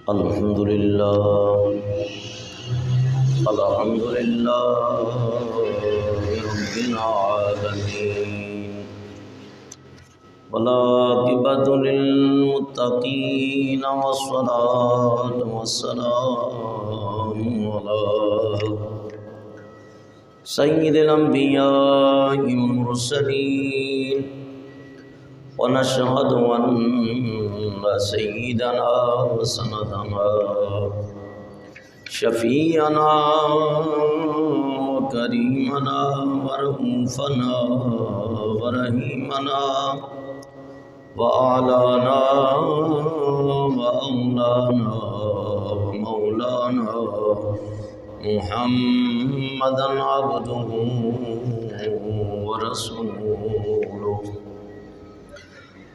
الحمد لله رب العالمين والعاقبة للمتقين والصلاة والسلام على سيد الأنبياء والمرسلين ونشهد أن سيدنا وسندنا شفيعنا وكريمنا ورؤوفنا ورحيمنا وأعلانا وأولانا ومولانا محمدا عبده ورسوله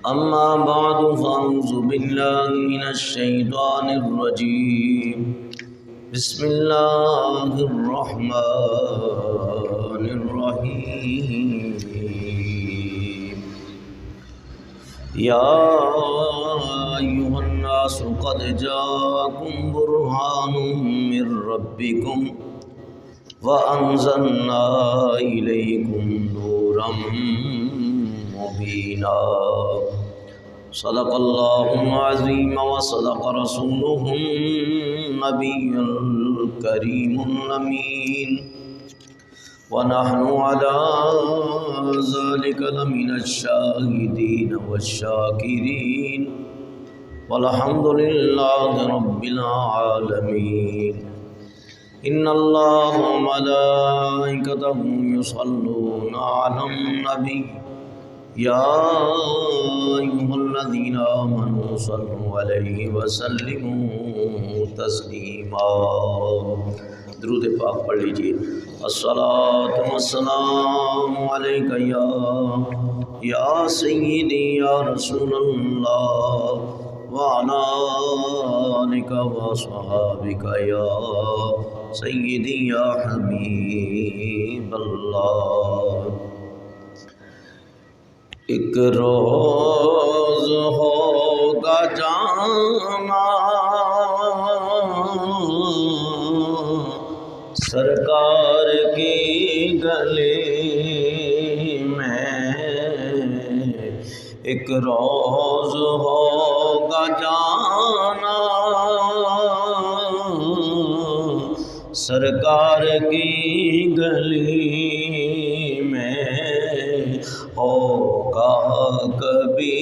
أما بعد فأعوذ بالله من الشيطان الرجيم بسم الله الرحمن الرحيم يا أيها الناس قد جاءكم برهان من ربكم وأنزلنا إليكم نورا مبينا صدق الله العظيم وصدق رسوله النبي الكريم الأمين ونحن على ذلك لمن الشاهدين والشاكرين والحمد لله رب العالمين إن الله وملائكته يصلون على النبي يا أيها الذين آمنوا صلوا عليه وسلموا تسلیما۔ درود پاک پڑھ لیجئے۔ الصلاۃ والسلام علیک یا سیدی یا رسول اللہ وعلی آلک وصحابک یا سیدی یا حبیب اللہ۔ ایک روز ہوگا جانا سرکار کی گلی میں، ایک روز ہوگا جانا سرکار کی گلی میں، ہوگا کبھی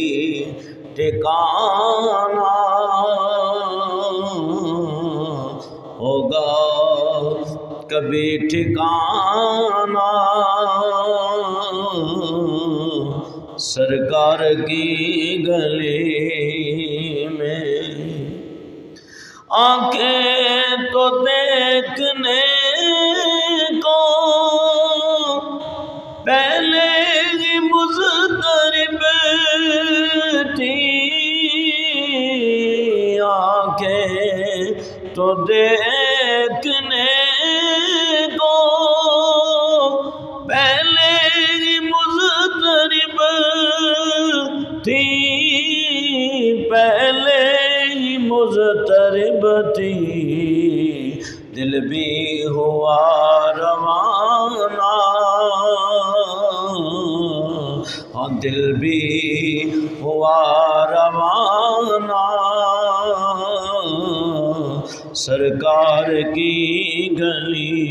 ٹھکانا، ہوگا کبھی ٹھکانا سرکار کی گلی میں۔ آنکھیں تو دیکھنے کو پہلے ہی مضطرب تھی، آنکھیں تو دیکھنے کو پہلے ہی مضطرب تھی، پہلے ہی مضطرب تھی، دل بھی ہوا روانہ، دل بھی ہوا روانہ سرکار کی گلی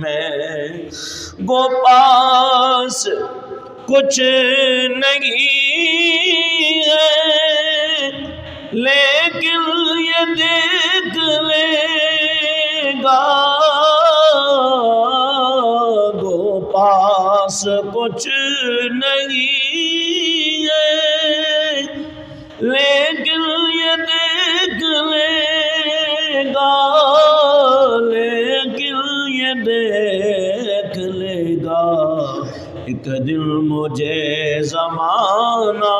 میں۔ گو پاس کچھ نہیں ہے لیکن یہ دیکھ لے گا، گو پاس کچھ نہیں ہے لیکن یہ دیکھ لے گا، لیکن یہ دیکھ لے گا، ایک دن مجھے زمانہ،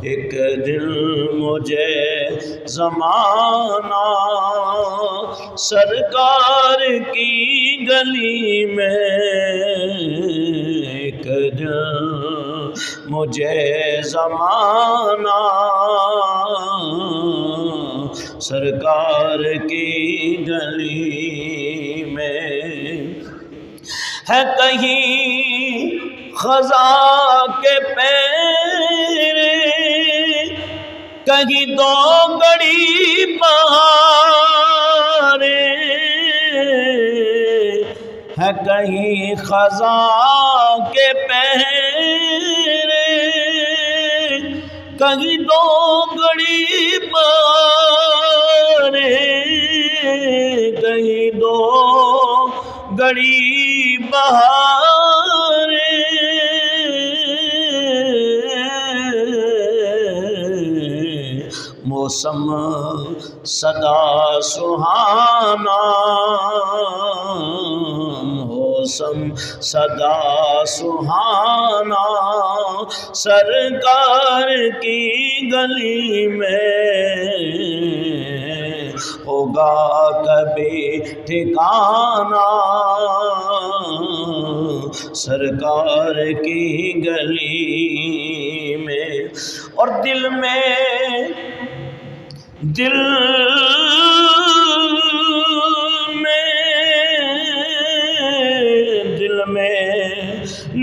ایک دن مجھے زمانہ سرکار کی گلی میں، ایک دن مجھے زمانہ سرکار کی گلی میں ہے کہیں خزاں کے پیر، کہیں دو گڑی بہاریں، ہے کہیں خزاں کے پیر، کہیں دو گڑی بہاریں، کہیں دو گڑی بہاریں، موسم سدا سہانا، موسم سدا سہانا، سرکار کی گلی میں ہوگا کبھی ٹھکانا، سرکار کی گلی میں۔ اور دل میں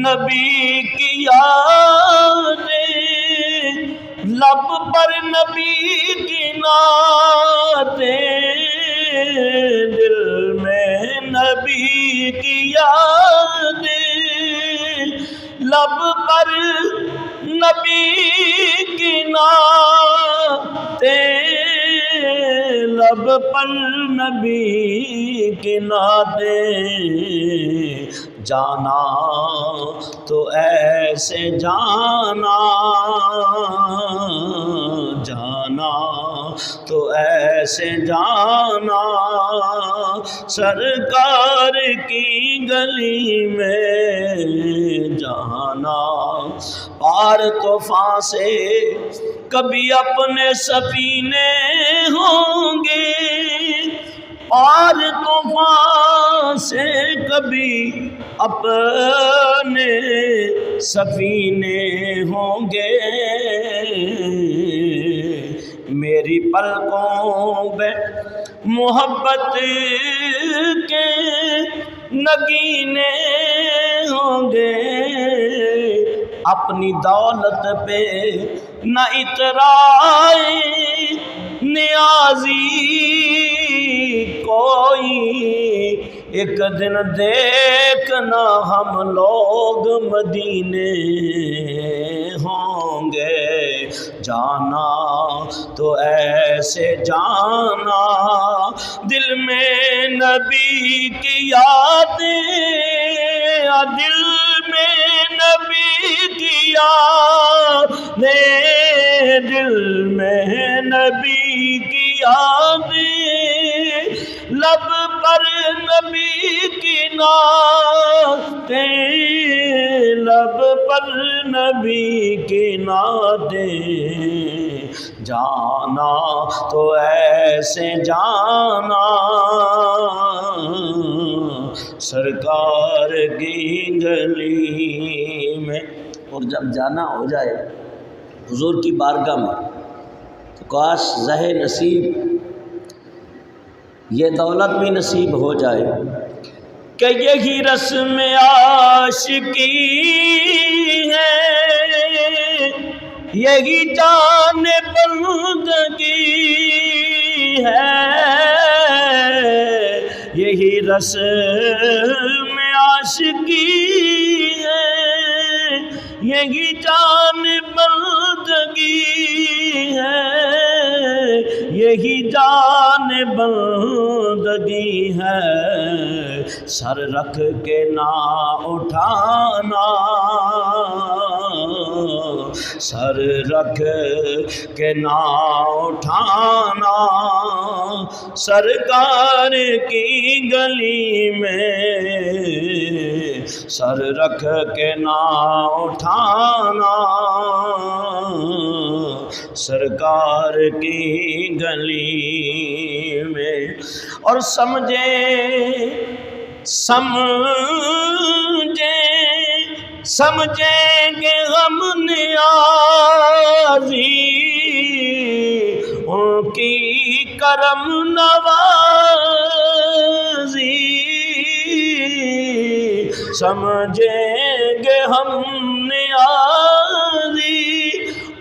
نبی کی یادیں، لب پر نبی کی نعتیں، دل میں نبی کی یادیں، لب پر نبی کی نعتیں، لب پر نبی کی نعتیں، جانا تو ایسے جانا، جانا تو ایسے جانا، سرکار کی گلی میں جانا، پار طوفان سے کبھی اپنے سفینے ہوں گے، پار طوفان سے کبھی اپنے سفینے ہوں گے، میری پلکوں پہ محبت کے نگینے ہوں گے، اپنی دولت پہ نہ اترائے نیازی کوئی، ایک دن دیکھنا ہم لوگ مدینے ہوں گے، جانا تو ایسے جانا، دل میں نبی کی یادیں، دل میں نبی کی یادیں، دل میں نبی کی یادیں، لب پر نبی کی نعتیں، لب پر نبی کی نعتیں، جانا تو ایسے جانا، سرکار کی گلی میں۔ اور جب جانا ہو جائے حضور کی بارگاہ میں تو کاش زہ نصیب یہ دولت بھی نصیب ہو جائے کہ یہی رسم عاشقی ہے، یہی جان بندگی ہے، یہی رسم عاشقی ہے، یہی جان بندگی ہے، یہی جان بندگی ہے، سر رکھ کے نہ اٹھانا، سر رکھ کے نہ اٹھانا، سرکار کی گلی میں سر رکھ کے نہ اٹھانا، سرکار کی گلی میں۔ اور سمجھیں گے غم نیازی ان کی کرم نوازی سمجھیں گے ہم نیازی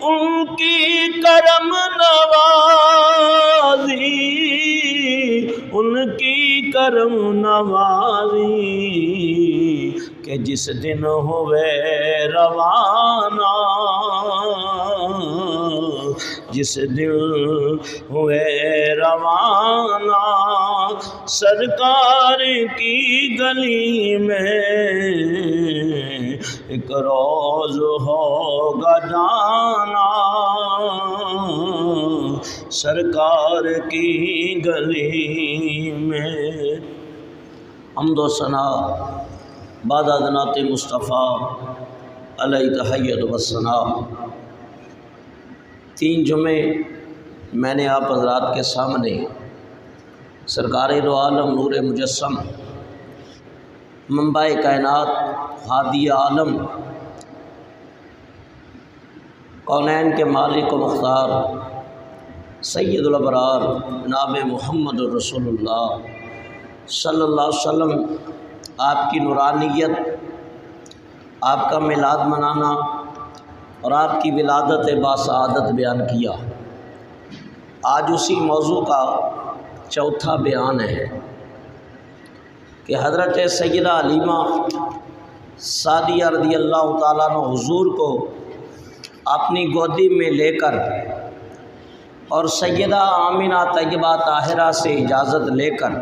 ان کی کرم نوازی ان کی کرم نوازی کہ جس دن ہوئے روانہ جس دن ہوئے روانہ سرکار کی گلی میں ایک روز ہوگا جانا سرکار کی گلی میں۔ حمد و ثنا بعد نعت مصطفیٰ علیہ تحیت و ثنا۔ 3 جمعے میں نے آپ حضرات کے سامنے سرکار دو عالم نور مجسم منبع کائنات ہادی عالم کونین کے مالک و مختار سید الابرار جناب محمد رسول اللہ صلی اللہ علیہ وسلم آپ کی نورانیت، آپ کا میلاد منانا اور آپ کی ولادت باسعادت بیان کیا۔ آج اسی موضوع کا چوتھا بیان ہے کہ حضرت سیدہ حلیمہ سعدیہ رضی اللہ تعالیٰ عنہ حضور کو اپنی گودی میں لے کر اور سیدہ آمنہ طیبہ طاہرہ سے اجازت لے کر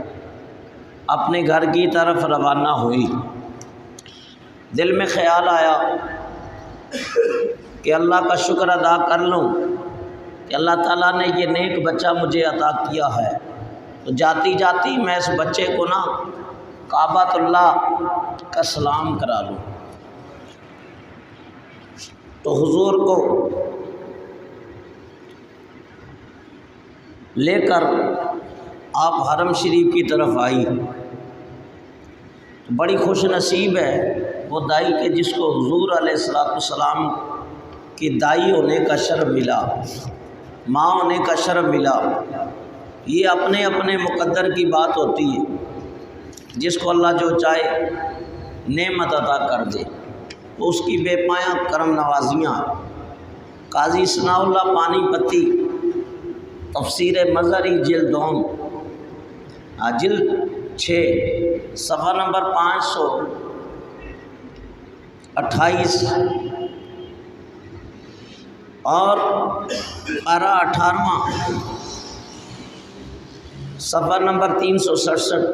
اپنے گھر کی طرف روانہ ہوئی۔ دل میں خیال آیا کہ اللہ کا شکر ادا کر لوں کہ اللہ تعالیٰ نے یہ نیک بچہ مجھے عطا کیا ہے، تو جاتی جاتی میں اس بچے کو نا کعبۃ اللہ کا سلام کرا لوں۔ تو حضور کو لے کر آپ حرم شریف کی طرف آئی۔ بڑی خوش نصیب ہے وہ دائی کہ جس کو حضور علیہ السلام کی دائی ہونے کا شرف ملا، ماں ہونے کا شرف ملا۔ یہ اپنے اپنے مقدر کی بات ہوتی ہے، جس کو اللہ جو چاہے نعمت عطا کر دے تو اس کی بے پایاں کرم نوازیاں۔ قاضی ثناء اللہ پانی پتی تفسیر مظہری جلد 6 صفحہ نمبر 528 اور پارہ 18واں صفحہ نمبر 367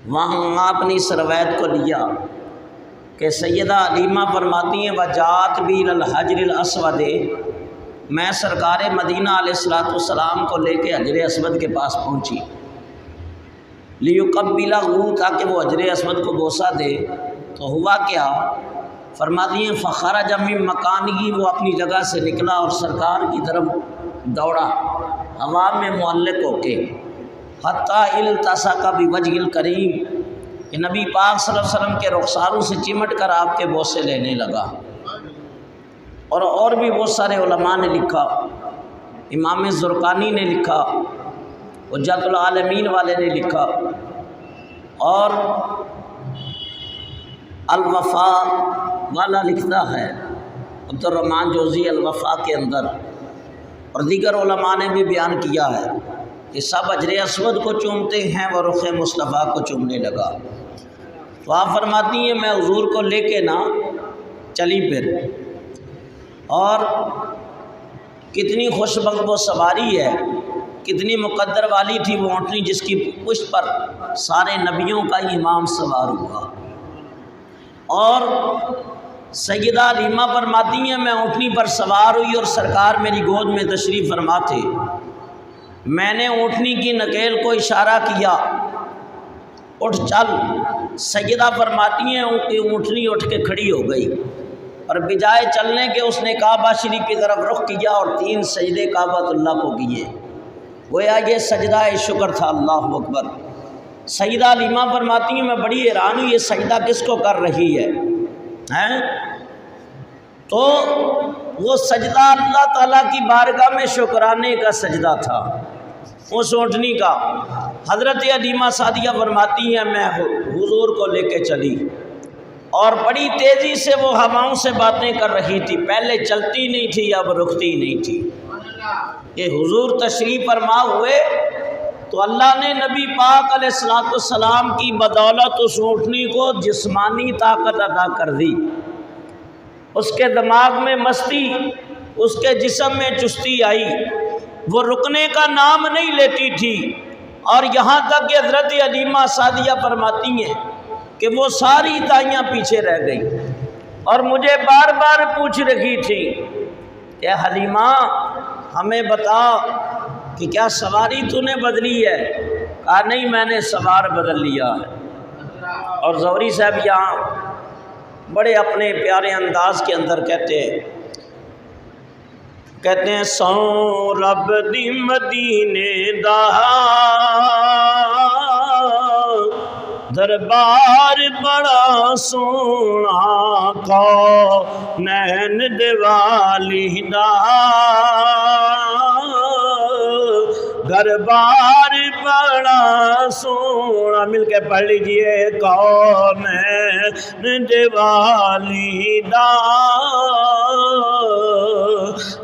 وہاں آپ نے اس روایت کو لیا کہ سیدہ حلیمہ فرماتی ہیں وجات بھی الحجر الاسود، میں سرکار مدینہ علیہ السلام کو لے کے حجر اسود کے پاس پہنچی، لیقبلہ، تاکہ وہ حجر اسود کو بوسہ دے۔ تو ہوا کیا؟ فرماتی ہیں فخرج من مکانی، وہ اپنی جگہ سے نکلا اور سرکار کی طرف دوڑا ہوا میں معلق ہو کے، حتیٰ التصق بوجہ الکریم، کہ نبی پاک صلی اللہ علیہ وسلم کے رخساروں سے چمٹ کر آپ کے بوسے لینے لگا۔ اور بھی بہت سارے علماء نے لکھا، امام زرقانی نے لکھا، حجت العالمین والے نے لکھا، اور الوفا والا لکھتا ہے عبد الرحمن جوزی الوفا کے اندر، اور دیگر علماء نے بھی بیان کیا ہے کہ سب حجر اسود کو چومتے ہیں وہ رخ مصطفیٰ کو چومنے لگا۔ تو آپ فرماتی ہیں میں حضور کو لے کے نا چلی پھر، اور کتنی خوش بخت وہ سواری ہے، کتنی مقدر والی تھی وہ اونٹنی جس کی پشت پر سارے نبیوں کا امام سوار ہوا۔ اور سیدہ حلیمہ فرماتی ہیں میں اونٹنی پر سوار ہوئی اور سرکار میری گود میں تشریف فرما تھے، میں نے اونٹنی کی نکیل کو اشارہ کیا اٹھ چل، سیدہ فرماتی ہیں کہ اونٹنی اٹھ کے کھڑی ہو گئی، اور بجائے چلنے کے اس نے کعبہ شریف کی طرف رخ کیا اور 3 سجدے کعبۃ اللہ کو کیے، گویا یہ سجدہ شکر تھا۔ اللہ اکبر۔ سیدہ حلیمہ فرماتی ہیں میں بڑی حیران ہوں یہ سجدہ کس کو کر رہی ہے، تو وہ سجدہ اللہ تعالیٰ کی بارگاہ میں شکرانے کا سجدہ تھا، اس اونٹنی کا۔ حضرت علیمہ سعدیہ فرماتی ہیں میں حضور کو لے کے چلی اور بڑی تیزی سے وہ ہواؤں سے باتیں کر رہی تھی، پہلے چلتی نہیں تھی اب رکتی نہیں تھی۔ کہ حضور تشریف فرما ہوئے تو اللہ نے نبی پاک علیہ السلام کی بدولت اس اونٹنی کو جسمانی طاقت عطا کر دی، اس کے دماغ میں مستی، اس کے جسم میں چستی آئی، وہ رکنے کا نام نہیں لیتی تھی۔ اور یہاں تک کہ حضرت علیمہ سعدیہ فرماتی ہیں کہ وہ ساری دائیاں پیچھے رہ گئی اور مجھے بار بار پوچھ رہی تھی کہ حلیمہ ہمیں بتا کہ کیا سواری تو نے بدلی ہے؟ کہا نہیں میں نے سوار بدل لیا ہے۔ اور زہری صاحب یہاں بڑے اپنے پیارے انداز کے اندر کہتے ہیں سو رب دی مدینے دا دربار بڑا سونا کونین دیوالی دا دربار بڑا سونا، مل کے پڑھ لیجئے کونین دیوالی دا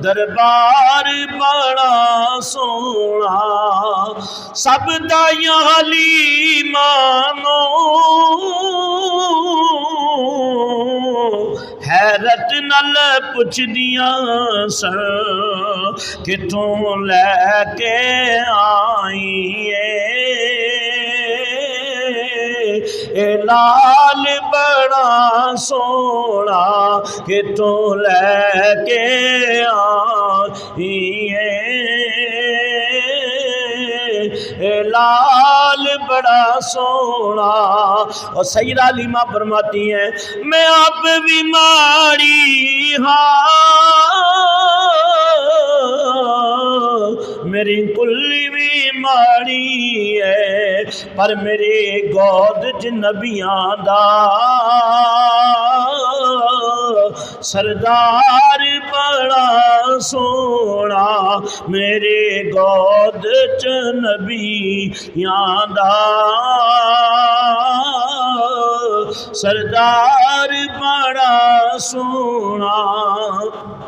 دربار بڑا سونا، سب دائیاں حلیمہ نو حیرت نال پوچھ دیاں سن کتوں لے کے آئی اے لال بڑا سونا کتوں لے کے آئی اے لال بڑا سونا۔ اور سیدہ علیمہ فرماتی ہیں میں آپ بھی ماڑی ہاں میری کلی بھی ماڑی ہے پر میری گود چ نبیاں دا سردار بڑا سونا، میرے گود چ نبیاں دا سردار بڑا سونا۔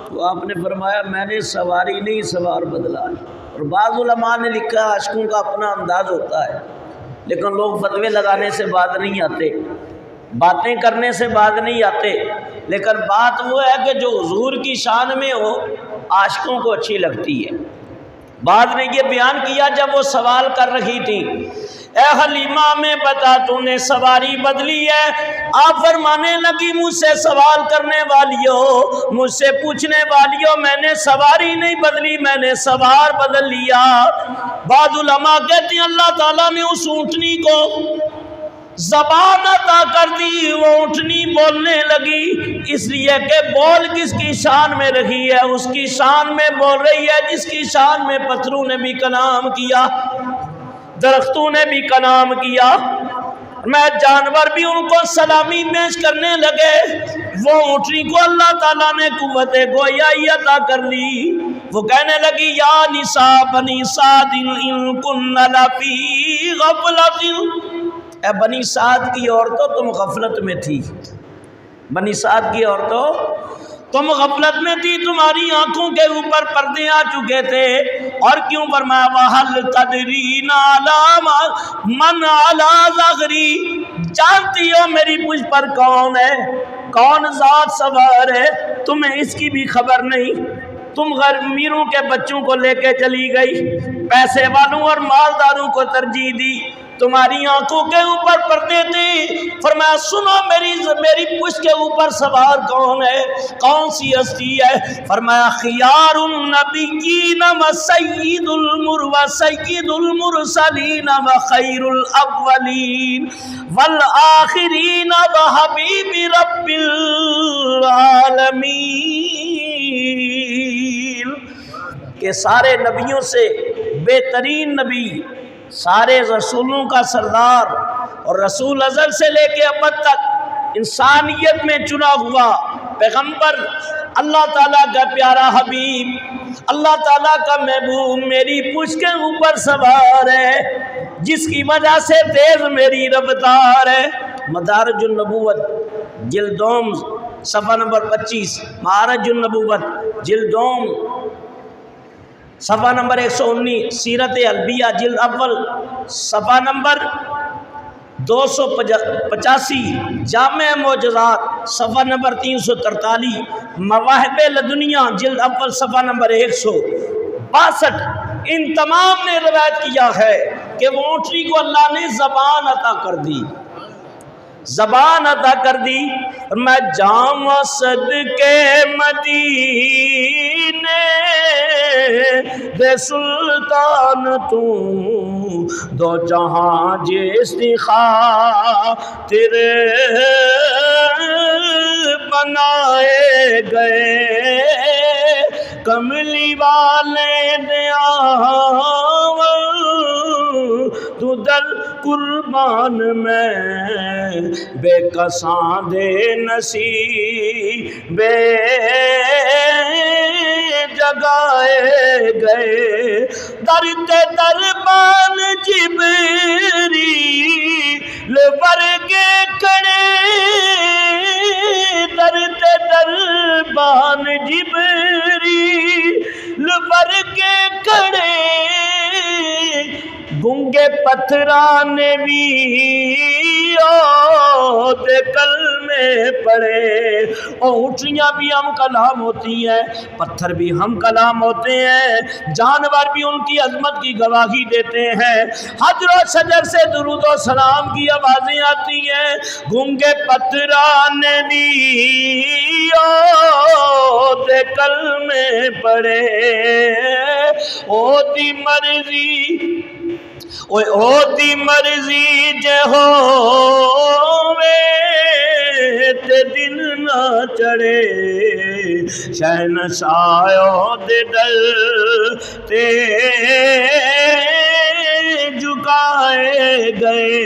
تو آپ نے فرمایا میں نے سواری نہیں سوار بدلا ہے۔ اور بعض علماء نے لکھا عاشقوں کا اپنا انداز ہوتا ہے، لیکن لوگ فتوے لگانے سے بعد نہیں آتے، باتیں کرنے سے بعد نہیں آتے، لیکن بات وہ ہے کہ جو حضور کی شان میں ہو عاشقوں کو اچھی لگتی ہے۔ بعد نے یہ بیان کیا جب وہ سوال کر رہی تھی اے حلیمہ میں بتا تو نے سواری بدلی ہے؟ آپ فرمانے لگی مجھ سے سوال کرنے والیو، مجھ سے پوچھنے والیو، میں نے سواری نہیں بدلی، میں نے سوار بدل لیا۔ بعض علماء کہتے ہیں اللہ تعالیٰ نے اس اونٹنی کو زبان عطا کر دی، وہ اونٹنی بولنے لگی، اس لیے کہ بول کس کی شان میں رہی ہے؟ اس کی شان میں بول رہی ہے جس کی شان میں پتھروں نے بھی کلام کیا، درختوں نے بھی کلام کیا، میں جانور بھی ان کو سلامی پیش کرنے لگے۔ وہ اونٹنی کو اللہ تعالیٰ نے قوت گویائی عطا کر دی، وہ کہنے لگی یا نساء بنی سعد ان کن لفی غفلۃ، اے بنی سعد کی عورتوں تم غفلت میں تھی، بنی سعد کی عورتوں تم غفلت میں تھی، تمہاری آنکھوں کے اوپر پردے آ چکے تھے۔ اور کیوں فرمایا وَهَلْ تَدْرِينَ عَلَى مَنْ عَلَى ظَهْرِي، جانتی ہو میری مجھ پر کون ہے، کون ذات سوار ہے؟ تمہیں اس کی بھی خبر نہیں، تم امیروں کے بچوں کو لے کے چلی گئی، پیسے والوں اور مالداروں کو ترجیح دی، تمہاری آنکھوں کے اوپر پردے تھے۔ فرمایا سنو میری پشت کے اوپر سوار کون ہے، کون سی ہستی ہے؟ فرمایا خیار النبیین و سید المرسلین و خیر الاولین والآخرین و حبیب رب العالمین، کہ سارے نبیوں سے بہترین نبی، سارے رسولوں کا سردار، اور رسول ازل سے لے کے ابد تک انسانیت میں چنا ہوا پیغمبر اللہ تعالیٰ کا پیارا حبیب، اللہ تعالیٰ کا محبوب میری پشت کے اوپر سوار ہے، جس کی وجہ سے تیز میری رفتار ہے۔ مدارج النبوت جلد دوم صفحہ نمبر 25، معارج النبوت جلد دوم صفحہ نمبر 119، سیرت البیہ جلد اول صفحہ نمبر 285، جامع معجزات صفحہ نمبر 343، مواہب لدنیہ جلد اول صفحہ نمبر 162۔ ان تمام نے روایت کیا ہے کہ وہ اونٹنی کو اللہ نے زبان عطا کر دی، زبان عطا کر دی۔ میں جامع صدقے مدینے دے سلطان تو دو جہاں جس دی خاطر بنائے گئے، کملی والے دیا تو در قربان میں بے کساں دے نصیب جگائے گئے، در دربان جبریل ورگے کڑے، در دربان جبریل ورگے کڑے، گنگے پتھران بھی دے کلمے پڑے۔ اونٹنیاں بھی ہم کلام ہوتی ہیں، پتھر بھی ہم کلام ہوتے ہیں، جانور بھی ان کی عظمت کی گواہی دیتے ہیں، حجر و شجر سے درود و سلام کی آوازیں آتی ہیں، گنگے پتھران بھی دے کلمے پڑے۔ او دی مرضی، او دی مرضی جے ہووے تے دل نہ چڑھے، شہنشاہ دے در تے جھکائے گئے۔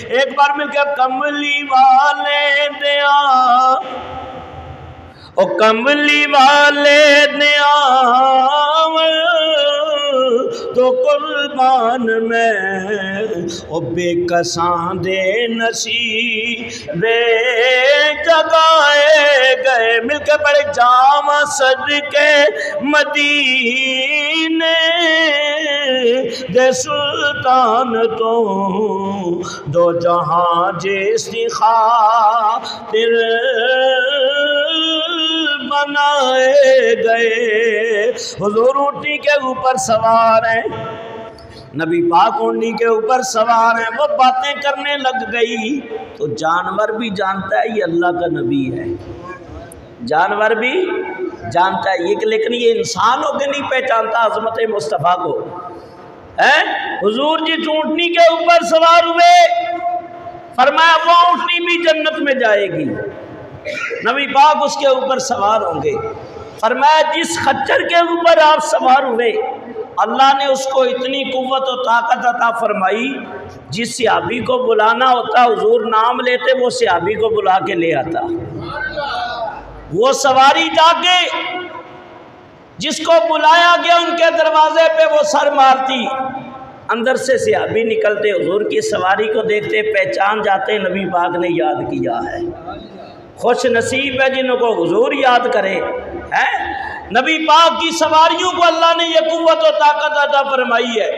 ایک بار مل کے کملی والے دیا، او کملی والے دیا تو قربان میں، او بے کساں دے نصیب جگائے گئے۔ مل کے پڑھے جامع صدقے مدینے دے سلطان تو دو جہاں جس دی خاطر بنائے گئے۔ حضور اونٹنی کے اوپر سوار ہیں، نبی پاک اونٹنی کے اوپر سوار ہیں، وہ باتیں کرنے لگ گئی تو جانور بھی جانتا ہے یہ اللہ کا نبی ہے، جانور بھی جانتا ہے یہ، لیکن یہ انسان ہو کے نہیں پہچانتا عظمت مصطفیٰ کو۔ حضور جی اونٹنی کے اوپر سوار ہوئے، فرمایا وہ اونٹنی بھی جنت میں جائے گی، نبی پاک اس کے اوپر سوار ہوں گے۔ فرمایا جس خچر کے اوپر آپ سوار ہوئے، اللہ نے اس کو اتنی قوت و طاقت عطا فرمائی، جس صحابی کو بلانا ہوتا حضور نام لیتے، وہ صحابی کو بلا کے لے آتا، وہ سواری جا کے جس کو بلایا گیا ان کے دروازے پہ وہ سر مارتی، اندر سے صحابی نکلتے، حضور کی سواری کو دیکھتے، پہچان جاتے نبی پاک نے یاد کیا ہے۔ خوش نصیب ہے جنہوں کو حضور یاد کرے ہیں۔ نبی پاک کی سواریوں کو اللہ نے یہ قوت و طاقت عطا فرمائی ہے،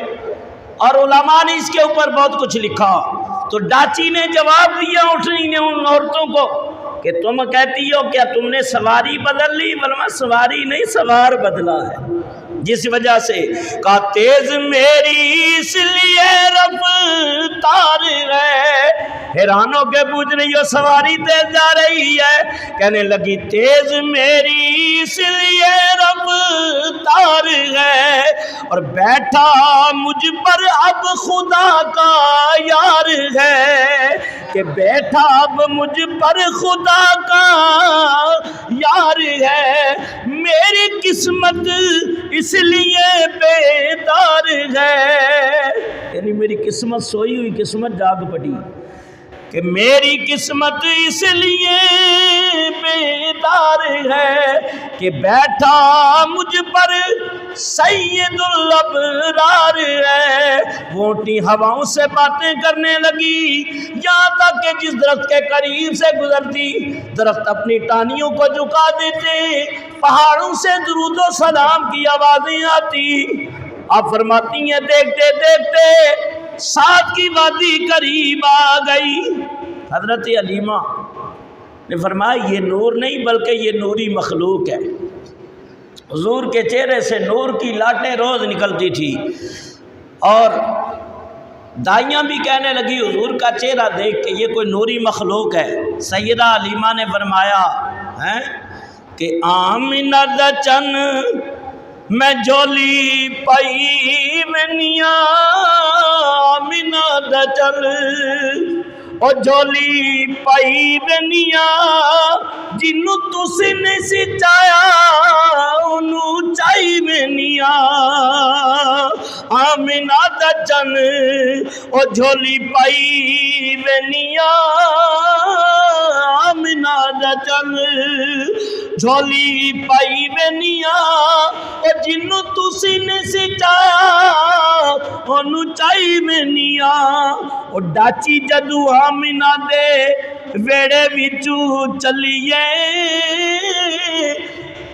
اور علماء نے اس کے اوپر بہت کچھ لکھا۔ تو ڈاچی نے جواب دیا اونٹنی نے ان عورتوں کو کہ تم کہتی ہو کیا تم نے سواری بدل لی؟ بلما سواری نہیں، سوار بدلا ہے، جس وجہ سے کہا تیز میری اس لیے رفتار ہے، حیران ہو کے پوچھ رہی ہو سواری تیز جا رہی ہے، کہنے لگی تیز میری اس لیے رفتار ہے، اور بیٹھا مجھ پر اب خدا کا یار ہے، کہ بیٹھا اب مجھ پر خدا کا یار ہے، میری قسمت اس لیے بیدار ہے، یعنی میری قسمت سوئی ہوئی قسمت جاگ پڑی، کہ میری قسمت اس لیے بیدار ہے کہ بیٹھا مجھ پر سید الابرار ہے۔ وونٹی ہواؤں سے باتیں کرنے لگی، یہاں تک کہ جس درخت کے قریب سے گزرتی درخت اپنی ٹانیوں کو جھکا دیتے، پہاڑوں سے درود و سلام کی آوازیں آتی۔ آپ فرماتی ہیں دیکھتے دیکھتے ساتھ کی وادی قریب آ گئی۔ حضرت علیمہ نے فرمایا یہ نور نہیں بلکہ یہ نوری مخلوق ہے۔ حضور کے چہرے سے نور کی لاٹیں روز نکلتی تھی، اور دائیاں بھی کہنے لگی حضور کا چہرہ دیکھ کے یہ کوئی نوری مخلوق ہے۔ سیدہ علیمہ نے فرمایا کہ آمنہ دا چن میں جولی پائی ونیا، آمنہ دا چن او جولی پائی ونیا، جنوں تسی نہیں سی چایا انہوں چائی ونیا۔ آمنہ دا چن او جولی پائی ونیا، آمنہ دا چن جھولی پائی ونیا، او جنوں تسی نہیں سی چایا انہوں چائی ونیا۔ او ڈاچی جدو آمنہ دے ویڑے وچوں چلیے،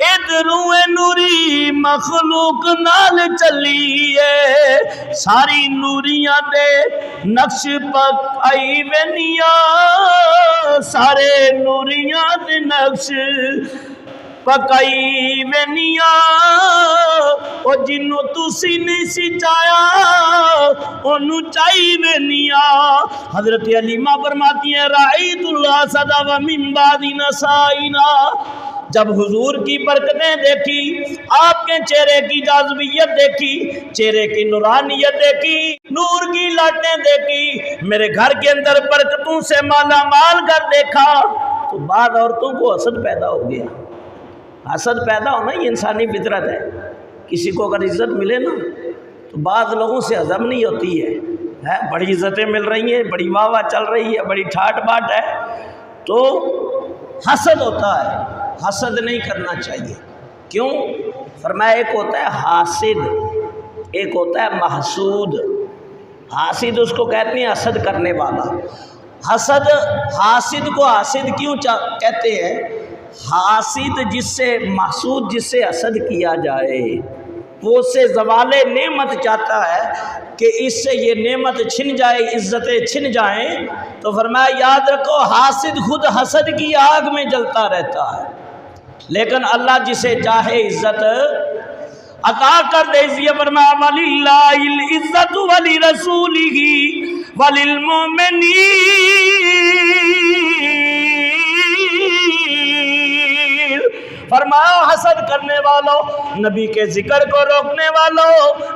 ادھروں نوری مخلوق نال چلیے، ساری نوریاں دے نقش پک آئی ونیا، سارے نوریاں دے نقش پکائی ونیا، او جنوں تسی نہیں سی چایا انہوں چائی ونیا۔ حضرت علیمہ فرماتی ہیں رأیت اللہ صدا و من بعد نسائنا، جب حضور کی برکتیں دیکھی، آپ کے چہرے کی جاذبیت دیکھی، چہرے کی نورانیت دیکھی، نور کی لاٹیں دیکھی، میرے گھر کے اندر برکتوں سے مالا مال کر دیکھا، تو بعض عورتوں کو حسد پیدا ہو گیا۔ حسد پیدا ہونا یہ انسانی فطرت ہے، کسی کو اگر عزت ملے نا تو بعض لوگوں سے ہضم نہیں ہوتی ہے، بڑی عزتیں مل رہی ہیں، بڑی واہ واہ چل رہی ہے، بڑی ٹھاٹ باٹ ہے، تو حسد ہوتا ہے۔ حسد نہیں کرنا چاہیے۔ کیوں؟ فرمایا ایک ہوتا ہے حاسد، ایک ہوتا ہے محسود۔ حاسد اس کو کہتے ہیں حسد کرنے والا۔ حاسد کو حاسد کیوں کہتے ہیں؟ حاسد جس سے محسود جس سے حسد کیا جائے، وہ اس سے زوال نعمت چاہتا ہے کہ اس سے یہ نعمت چھن جائے، عزتیں چھن جائیں، تو فرمایا یاد رکھو حاسد خود حسد کی آگ میں جلتا رہتا ہے، لیکن اللہ جسے چاہے عزت عطا کر دے۔ اس لیے فرمایا وَلِلَّهِ الْعِزَّةُ وَلِرَسُولِهِ وَلِلْمُؤْمِنِينَ، فرمایا حسد کرنے والوں، نبی کے ذکر کو روکنے والوں،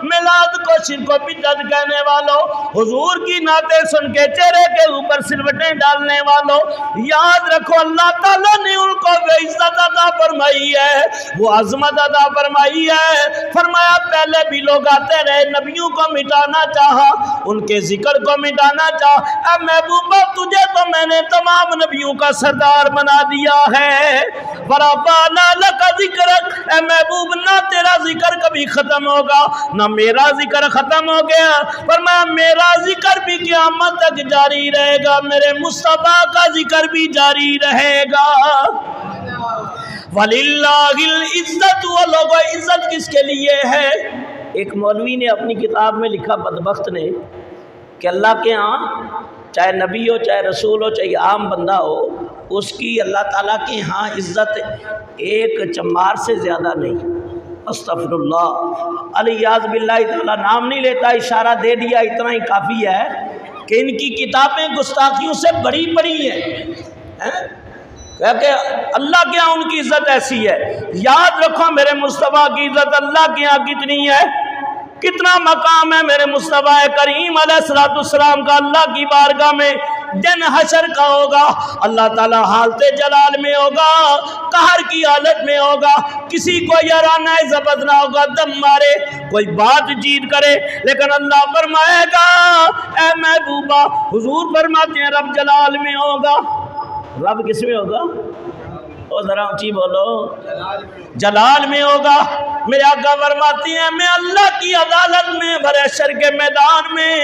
میلاد کو شرک و بدعت کہنے والوں، حضور کی نعتیں سن کے چہرے کے اوپر سلوٹیں ڈالنے والوں، یاد رکھو اللہ تعالیٰ نے ان کو عزت عطا فرمائی ہے، وہ عظمت عطا فرمائی ہے۔ فرمایا پہلے بھی لوگ آتے رہے، نبیوں کو مٹانا چاہا، ان کے ذکر کو مٹانا چاہا، اے محبوبہ تجھے تو میں نے تمام نبیوں کا سردار بنا دیا ہے۔ وَرَفَعْنَا لَكَ ذِكْرَكَ، اے محبوب نہ تیرا ذکر کبھی ختم ہوگا نہ میرا ذکر ختم ہو گیا، فرمایا میرا ذکر بھی قیامت تک جاری رہے گا، میرے مصطفیٰ کا ذکر بھی جاری رہے گا۔ وَلِلَّهِ الْعِزَّةُ، وہ لوگوں عزت کس کے لیے ہے؟ ایک مولوی نے اپنی کتاب میں لکھا، بدبخت نے، کہ اللہ کے ہاں چاہے نبی ہو، چاہے رسول ہو، چاہے عام بندہ ہو، اس کی اللہ تعالیٰ کے ہاں عزت ایک چمار سے زیادہ نہیں۔ استغفر اللہ، الیاذ باللہ تعالیٰ نام نہیں لیتا، اشارہ دے دیا، اتنا ہی کافی ہے کہ ان کی کتابیں گستاخیوں سے بڑی بڑی ہیں، کہ اللہ کے ہاں ان کی عزت ایسی ہے۔ یاد رکھو میرے مصطفیٰ کی عزت اللہ کے ہاں کتنی ہے، کتنا مقام ہے میرے مصطفیٰ کریم علیہ السلام کا اللہ کی بارگاہ میں، دن حشر کا ہوگا، اللہ تعالیٰ حالت جلال میں ہوگا، قہر کی حالت میں ہوگا، کسی کو یارانہ ضبط نہ ہوگا، دم مارے کوئی بات چیت کرے، لیکن اللہ فرمائے گا اے محبوبہ، حضور فرماتے ہیں رب جلال میں ہوگا۔ رب کس میں ہوگا؟ او ذرا اونچی بولو، جلال میں ہوگا۔ میرے آقا فرماتے ہیں میں اللہ کی عدالت میں محشر کے میدان میں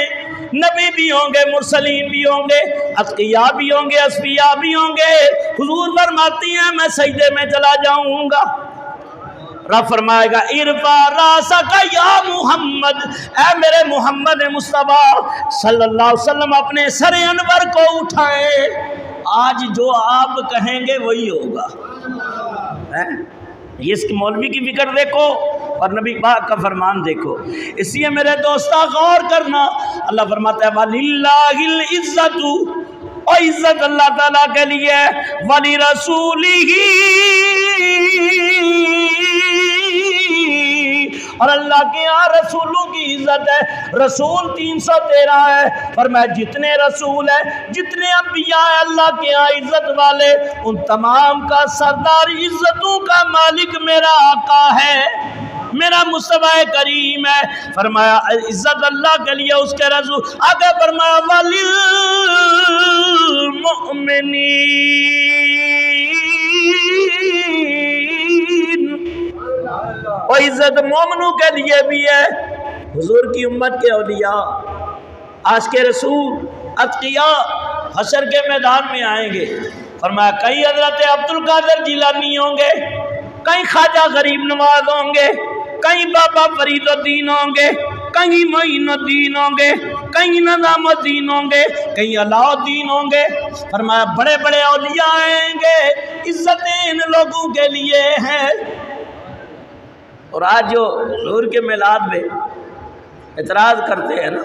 نبی بھی ہوں گے، مرسلین بھی ہوں گے، اتقیاء بھی ہوں گے، اصفیاء بھی ہوں گے۔ حضور فرماتی ہیں میں سجدے میں چلا جاؤں گا، رب فرمائے گا ارفع راسک یا محمد، اے میرے محمد مصطفیٰ صلی اللہ علیہ وسلم اپنے سر انور کو اٹھائے، آج جو آپ کہیں گے وہی ہوگا۔ اس مولوی کی فکر دیکھو اور نبی پاک کا فرمان دیکھو۔ اس لیے میرے دوستہ غور کرنا، اللہ فرماتا ہے وَلِلَّهِ الْعِزَّةُ، اور عزت اللہ تعالیٰ کے لیے، وَلِرَسُولِهِ، اور اللہ کے یہاں رسولوں کی عزت ہے۔ رسول 313 ہے، فرمایا جتنے رسول ہیں، جتنے انبیاء ہیں اللہ کے یہاں عزت والے، ان تمام کا سردار، عزتوں کا مالک میرا آقا ہے، میرا مصطفیٰ کریم ہے۔ فرمایا عزت اللہ کے لیے، اس کے رسول، آگے فرمایا اور عزت مومنوں کے لیے بھی ہے۔ حضور کی امت کے اولیاء، عاشق رسول، اتقیاء حشر کے میدان میں آئیں گے۔ فرمایا کئی حضرت عبد القادر جیلانی ہوں گے، کئی خواجہ غریب نواز ہوں گے، کئی بابا فرید الدین ہوں گے، کئی معین الدین ہوں گے، کئی نظام الدین ہوں گے، کئی علاء الدین ہوں گے۔ فرمایا بڑے بڑے اولیاء آئیں گے، عزتیں ان لوگوں کے لیے ہیں۔ اور آج جو حضور کے میلاد میں اعتراض کرتے ہیں نا،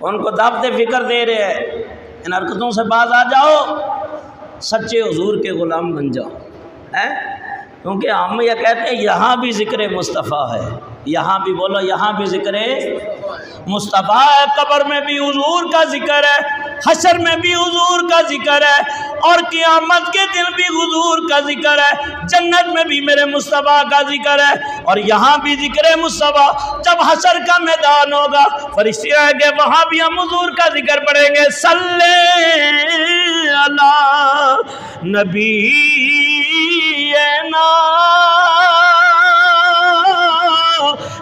ان کو دعوت فکر دے رہے ہیں، ان حرکتوں سے باز آ جاؤ، سچے حضور کے غلام بن جاؤ، کیونکہ ہم یہ کہتے ہیں یہاں بھی ذکر مصطفیٰ ہے، یہاں بھی بولو، یہاں بھی ذکر مصطفیٰ ہے، قبر میں بھی حضور کا ذکر ہے، حشر میں بھی حضور کا ذکر ہے، اور قیامت کے دن بھی حضور کا ذکر ہے، جنت میں بھی میرے مصطفیٰ کا ذکر ہے، اور یہاں بھی ذکر مصطفیٰ۔ جب حشر کا میدان ہوگا، فرشتے آئیں گے، وہاں بھی ہم حضور کا ذکر پڑھیں گے، صلی علی نبی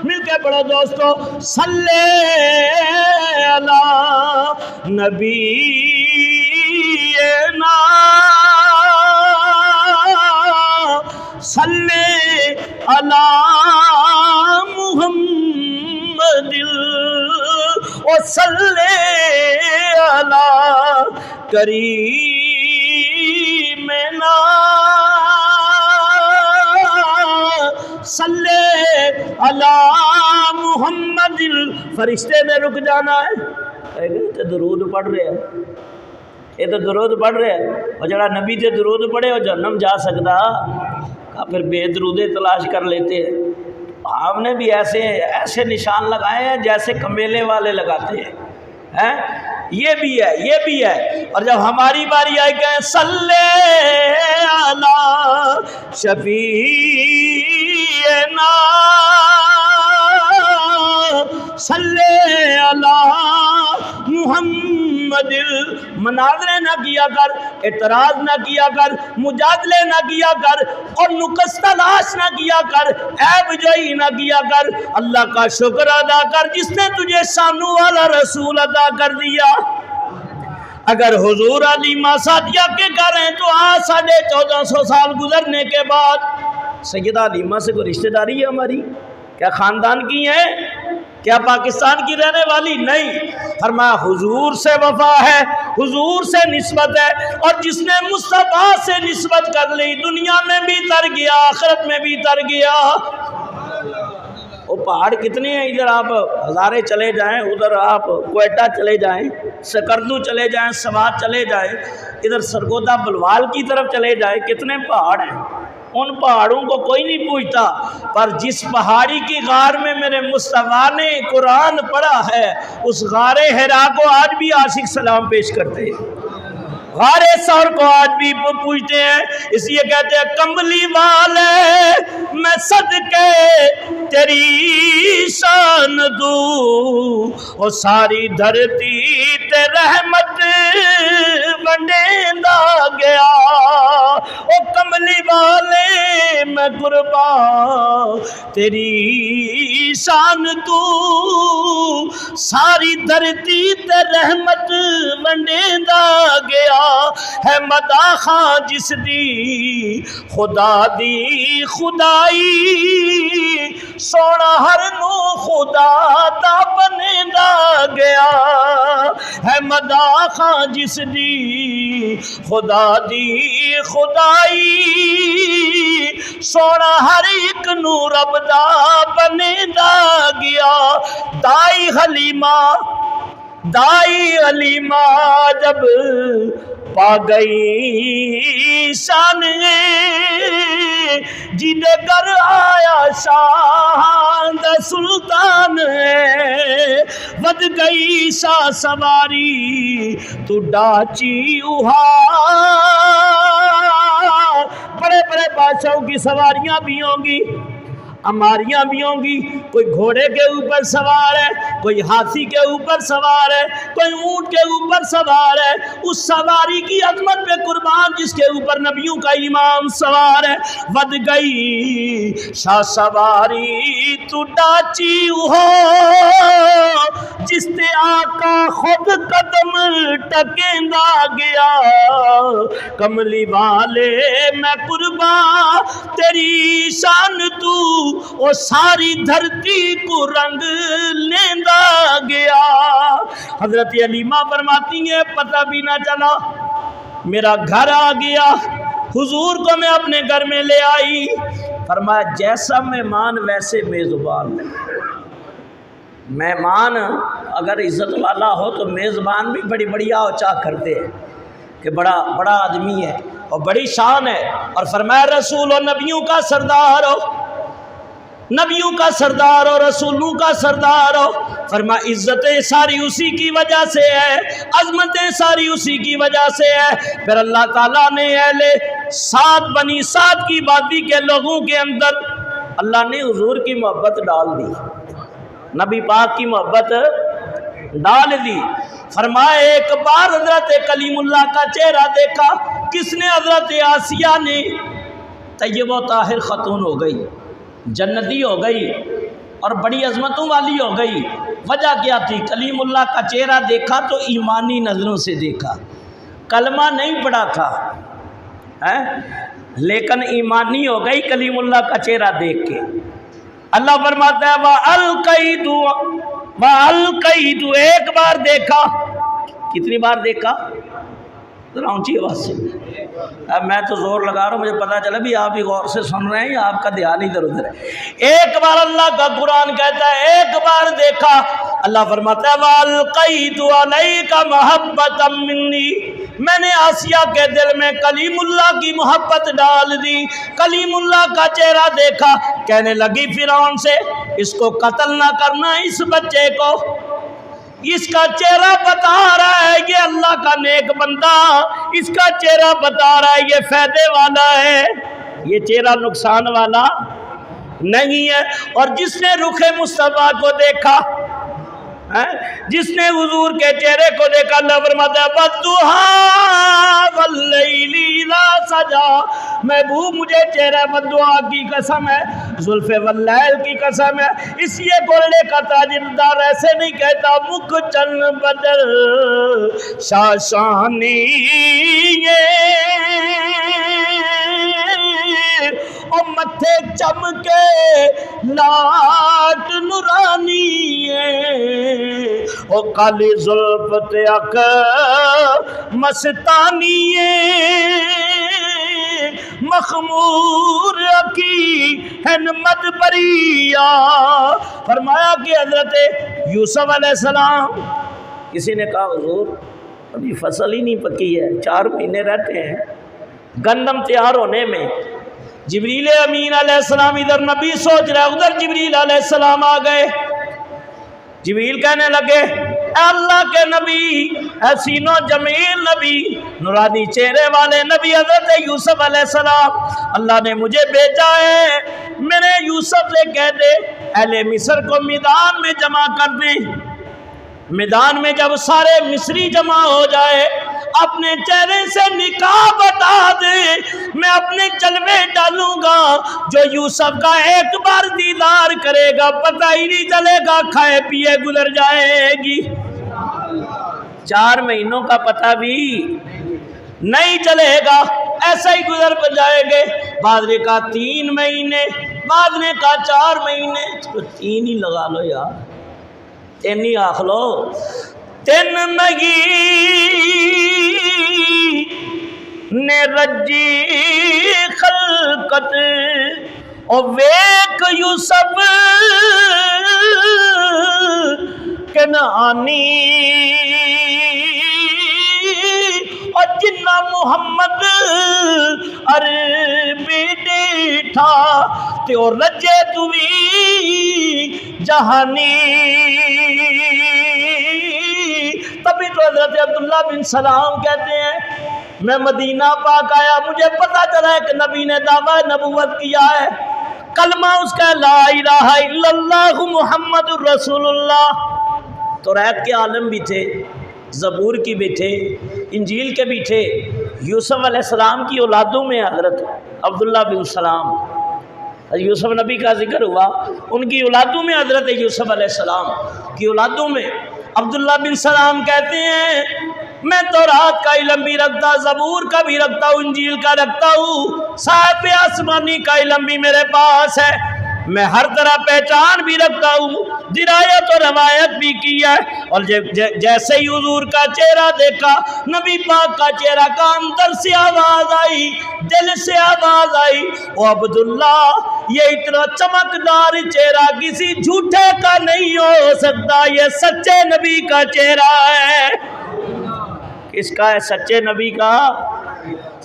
مل کے پڑھو دوستو، صلی علی نبی صلی علی محمد و صلی علی کریم صلی علی محمد۔ فرشتے نے رک جانا ہے، تو درود پڑھ رہے ہیں، یہ تو درود پڑھ رہے ہیں، اور جڑا نبی تے درود پڑھے وہ جہنم جا سکتا، پھر بے درودے تلاش کر لیتے ہیں۔ ہم نے بھی ایسے نشان لگائے ہیں جیسے کمیلے والے لگاتے ہیں، یہ بھی ہے، یہ بھی ہے۔ اور جب ہماری باری آئی کہ صلی علی شفیعنا صلی علی محمد، مناظرے نہ کیا کر، اعتراض نہ کیا کر، مجادلے نہ کیا کر، اور نقص تلاش نہ کیا کر، عیب جوئی نہ کیا کر، اللہ کا شکر ادا کر جس نے تجھے شانوں والا رسول عطا کر دیا۔ اگر حضور علیمہ سعدیہ کے گھر ہیں تو آج 1450 سال گزرنے کے بعد سیدہ علیمہ سے کوئی رشتہ داری ہے ہماری؟ کیا خاندان کی ہیں؟ کیا پاکستان کی رہنے والی؟ نہیں۔ فرمایا حضور سے وفا ہے، حضور سے نسبت ہے، اور جس نے مصطفیٰ سے نسبت کر لی دنیا میں بھی تر گیا، آخرت میں بھی تر گیا۔ وہ پہاڑ کتنے ہیں، ادھر آپ ہزارے چلے جائیں، ادھر آپ کوئٹہ چلے جائیں، سکردو چلے جائیں، سوات چلے جائیں، ادھر سرگودا بلوال کی طرف چلے جائیں، کتنے پہاڑ ہیں، ان پہاڑوں کو کوئی نہیں پوچھتا، پر جس پہاڑی کی غار میں میرے مصطفیٰ نے قرآن پڑھا ہے اس غار حرا کو آج بھی عاشق سلام پیش کرتے ہیں، غار ثور کو آج بھی پوچھتے ہیں، اس لیے کہتے ہیں کملی والے میں صدقے تیری شان دوں، وہ ساری دھرتی تے رحمت بنڈیندا گیا، او کملی والے میں قربان تیری شان دوں، ساری دھرتی تے رحمت بنڈیندا گیا، ہے مدا خان جس دی خدا دی خدائی، سونا ہر نو خدا دا بنیندا گیا، ہے مدا خان جس دی خدا دی خدائی، سونا ہر ایک نو رب دا بنیندا گیا، دائی حلیمہ جب پا گئی شان جیدے گھر آیا شاہ دا سلطان، ود گئی شاہ سواری تو ڈاچی اوہا، بڑے بڑے بادشاہوں کی سواریاں بھی ہوں گی، اماریاں بھی ہوں گی، کوئی گھوڑے کے اوپر سوار ہے، کوئی ہاتھی کے اوپر سوار ہے، کوئی اونٹ کے اوپر سوار ہے، اس سواری کی عظمت پہ قربان جس کے اوپر نبیوں کا امام سوار ہے، ود گئی شاہ سواری تو ڈاچی ہو، جس تے آقا خود قدم ٹکیندا گیا، کملی والے میں قربان تیری شان تو، وہ ساری دھرتی کو رنگ لیندا گیا۔ حضرت علیمہ فرماتی ہیں پتہ بھی نہ چلا، میرا گھر آ گیا، حضور کو میں اپنے گھر میں لے آئی، فرمایا جیسا مہمان ویسے میزبان ہے، مہمان اگر عزت والا ہو تو میزبان بھی بڑی بڑی آوچا کرتے ہیں کہ بڑا آدمی ہے اور بڑی شان ہے، اور فرمایا رسول و نبیوں کا سردار ہو، نبیوں کا سردار اور رسولوں کا سردار ہو، فرمایا عزتیں ساری اسی کی وجہ سے ہے، عظمتیں ساری اسی کی وجہ سے ہے۔ پھر اللہ تعالیٰ نے اہل سعد بنی سعد کی وادی کے لوگوں کے اندر اللہ نے حضور کی محبت ڈال دی، نبی پاک کی محبت ڈال دی۔ فرمایا ایک بار حضرت کلیم اللہ کا چہرہ دیکھا، کس نے؟ حضرت آسیہ نے، طیب و طاہر خاتون ہو گئی، جنتی ہو گئی اور بڑی عظمتوں والی ہو گئی۔ وجہ کیا تھی؟ کلیم اللہ کا چہرہ دیکھا تو ایمانی نظروں سے دیکھا، کلمہ نہیں پڑھا تھا لیکن ایمانی ہو گئی کلیم اللہ کا چہرہ دیکھ کے۔ اللہ فرماتا ہے وَأَلْقَيْتُ، ایک بار دیکھا، کتنی بار دیکھا؟ ذرا اونچی آواز سے، اب میں تو زور لگا رہا ہوں، مجھے پتا چلا بھی آپ ہی غور سے سن رہے ہیں یا آپ کا دھیان ادھر ادھر ہے۔ ایک بار اللہ کا قرآن کہتا ہے ایک بار دیکھا، اللہ فرماتا ہے وَأَلْقَيْتُ عَلَيْكَ مَحَبَّةً مِّنِّي، میں نے آسیہ کے دل میں کلیم اللہ کی محبت ڈال دی۔ کلیم اللہ کا چہرہ دیکھا، کہنے لگی فرعون سے اس کو قتل نہ کرنا، اس بچے کو، اس کا چہرہ بتا رہا ہے یہ اللہ کا نیک بندہ، اس کا چہرہ بتا رہا ہے یہ فائدے والا ہے، یہ چہرہ نقصان والا نہیں ہے۔ اور جس نے رخ مصطفیٰ کو دیکھا، جس نے حضور کے چہرے کو دیکھا، اللہ فرماتا ہے وَالضُّحَىٰ وَاللَّيْلِ إِذَا سَجَىٰ، محبوب مجھے چہرہ بددعا کی قسم ہے، زلف واللیل کی قسم ہے، اس لیے گولڑے کا تاجردار ایسے نہیں کہتا مکھ چن بدر شاشانی او متھے چمکے لاٹ نورانی او کالی زلف تے اک مستانی مخمور اکی ہن مدبریا۔ فرمایا کہ حضرت یوسف علیہ السلام، کسی نے کہا حضور ابھی فصل ہی نہیں پکی ہے، 4 مہینے رہتے ہیں گندم تیار ہونے میں، جبریل امین علیہ السلام ادھر نبی سوچ رہا ہے، ادھر جبریل علیہ السلام آ گئے۔ جبریل کہنے لگے اے اللہ کے نبی، حسین و جمیل نبی، نورانی چہرے والے نبی حضرت یوسف علیہ السلام، اللہ نے مجھے بھیجا ہے، میرے یوسف سے کہہ دے اہل مصر کو میدان میں جمع کر دیں۔ میدان میں جب سارے مصری جمع ہو جائے، اپنے چہرے سے نقاب بتا دے، میں اپنے جلوے ڈالوں گا، جو یوسف کا ایک بار دیدار کرے گا پتہ ہی نہیں چلے گا، کھائے پیے گزر جائے گی۔ 4 مہینوں کا پتہ بھی نہیں چلے گا، ایسا ہی گزر جائے گے۔ بعد نے کہا 3 مہینے، بعد نے کہا 4 مہینے، تو 3 ہی لگا لو یار، 3 ہی آخ لو۔ 3 مہینے رجی خلقت او ویک یوسف کنعانی، اور جنہ محمد عربی ڈیٹھا تے اور رجے توی جہانی۔ تبھی تو حضرت عبداللہ بن سلام کہتے ہیں میں مدینہ پاک آیا، مجھے پتا چلا ہے کہ نبی نے دعویٰ نبوت کیا ہے، کلمہ اس کا لا الہ الا اللہ محمد الرسول اللہ۔ توریت کے عالم بھی تھے، زبور کی بھی تھے، انجیل کے بھی تھے۔ یوسف علیہ السلام کی اولادوں میں حضرت عبداللہ بن سلام، یوسف نبی کا ذکر ہوا، ان کی اولادوں میں حضرت یوسف علیہ السلام کی اولادوں میں عبداللہ بن سلام کہتے ہیں میں تورات کا علم بھی رکھتا، زبور کا بھی رکھتا ہوں، انجیل کا رکھتا ہوں، صاحب آسمانی کا علم بھی میرے پاس ہے، میں ہر طرح پہچان بھی رکھتا ہوں، درایت اور روایت بھی کی ہے۔ اور جیسے ہی حضور کا چہرہ دیکھا، نبی پاک کا چہرہ کا، اندر سے آواز آئی، دل سے آواز آئی، او عبداللہ یہ اتنا چمکدار چہرہ کسی جھوٹے کا نہیں ہو سکتا، یہ سچے نبی کا چہرہ ہے۔ کس کا ہے؟ سچے نبی کا،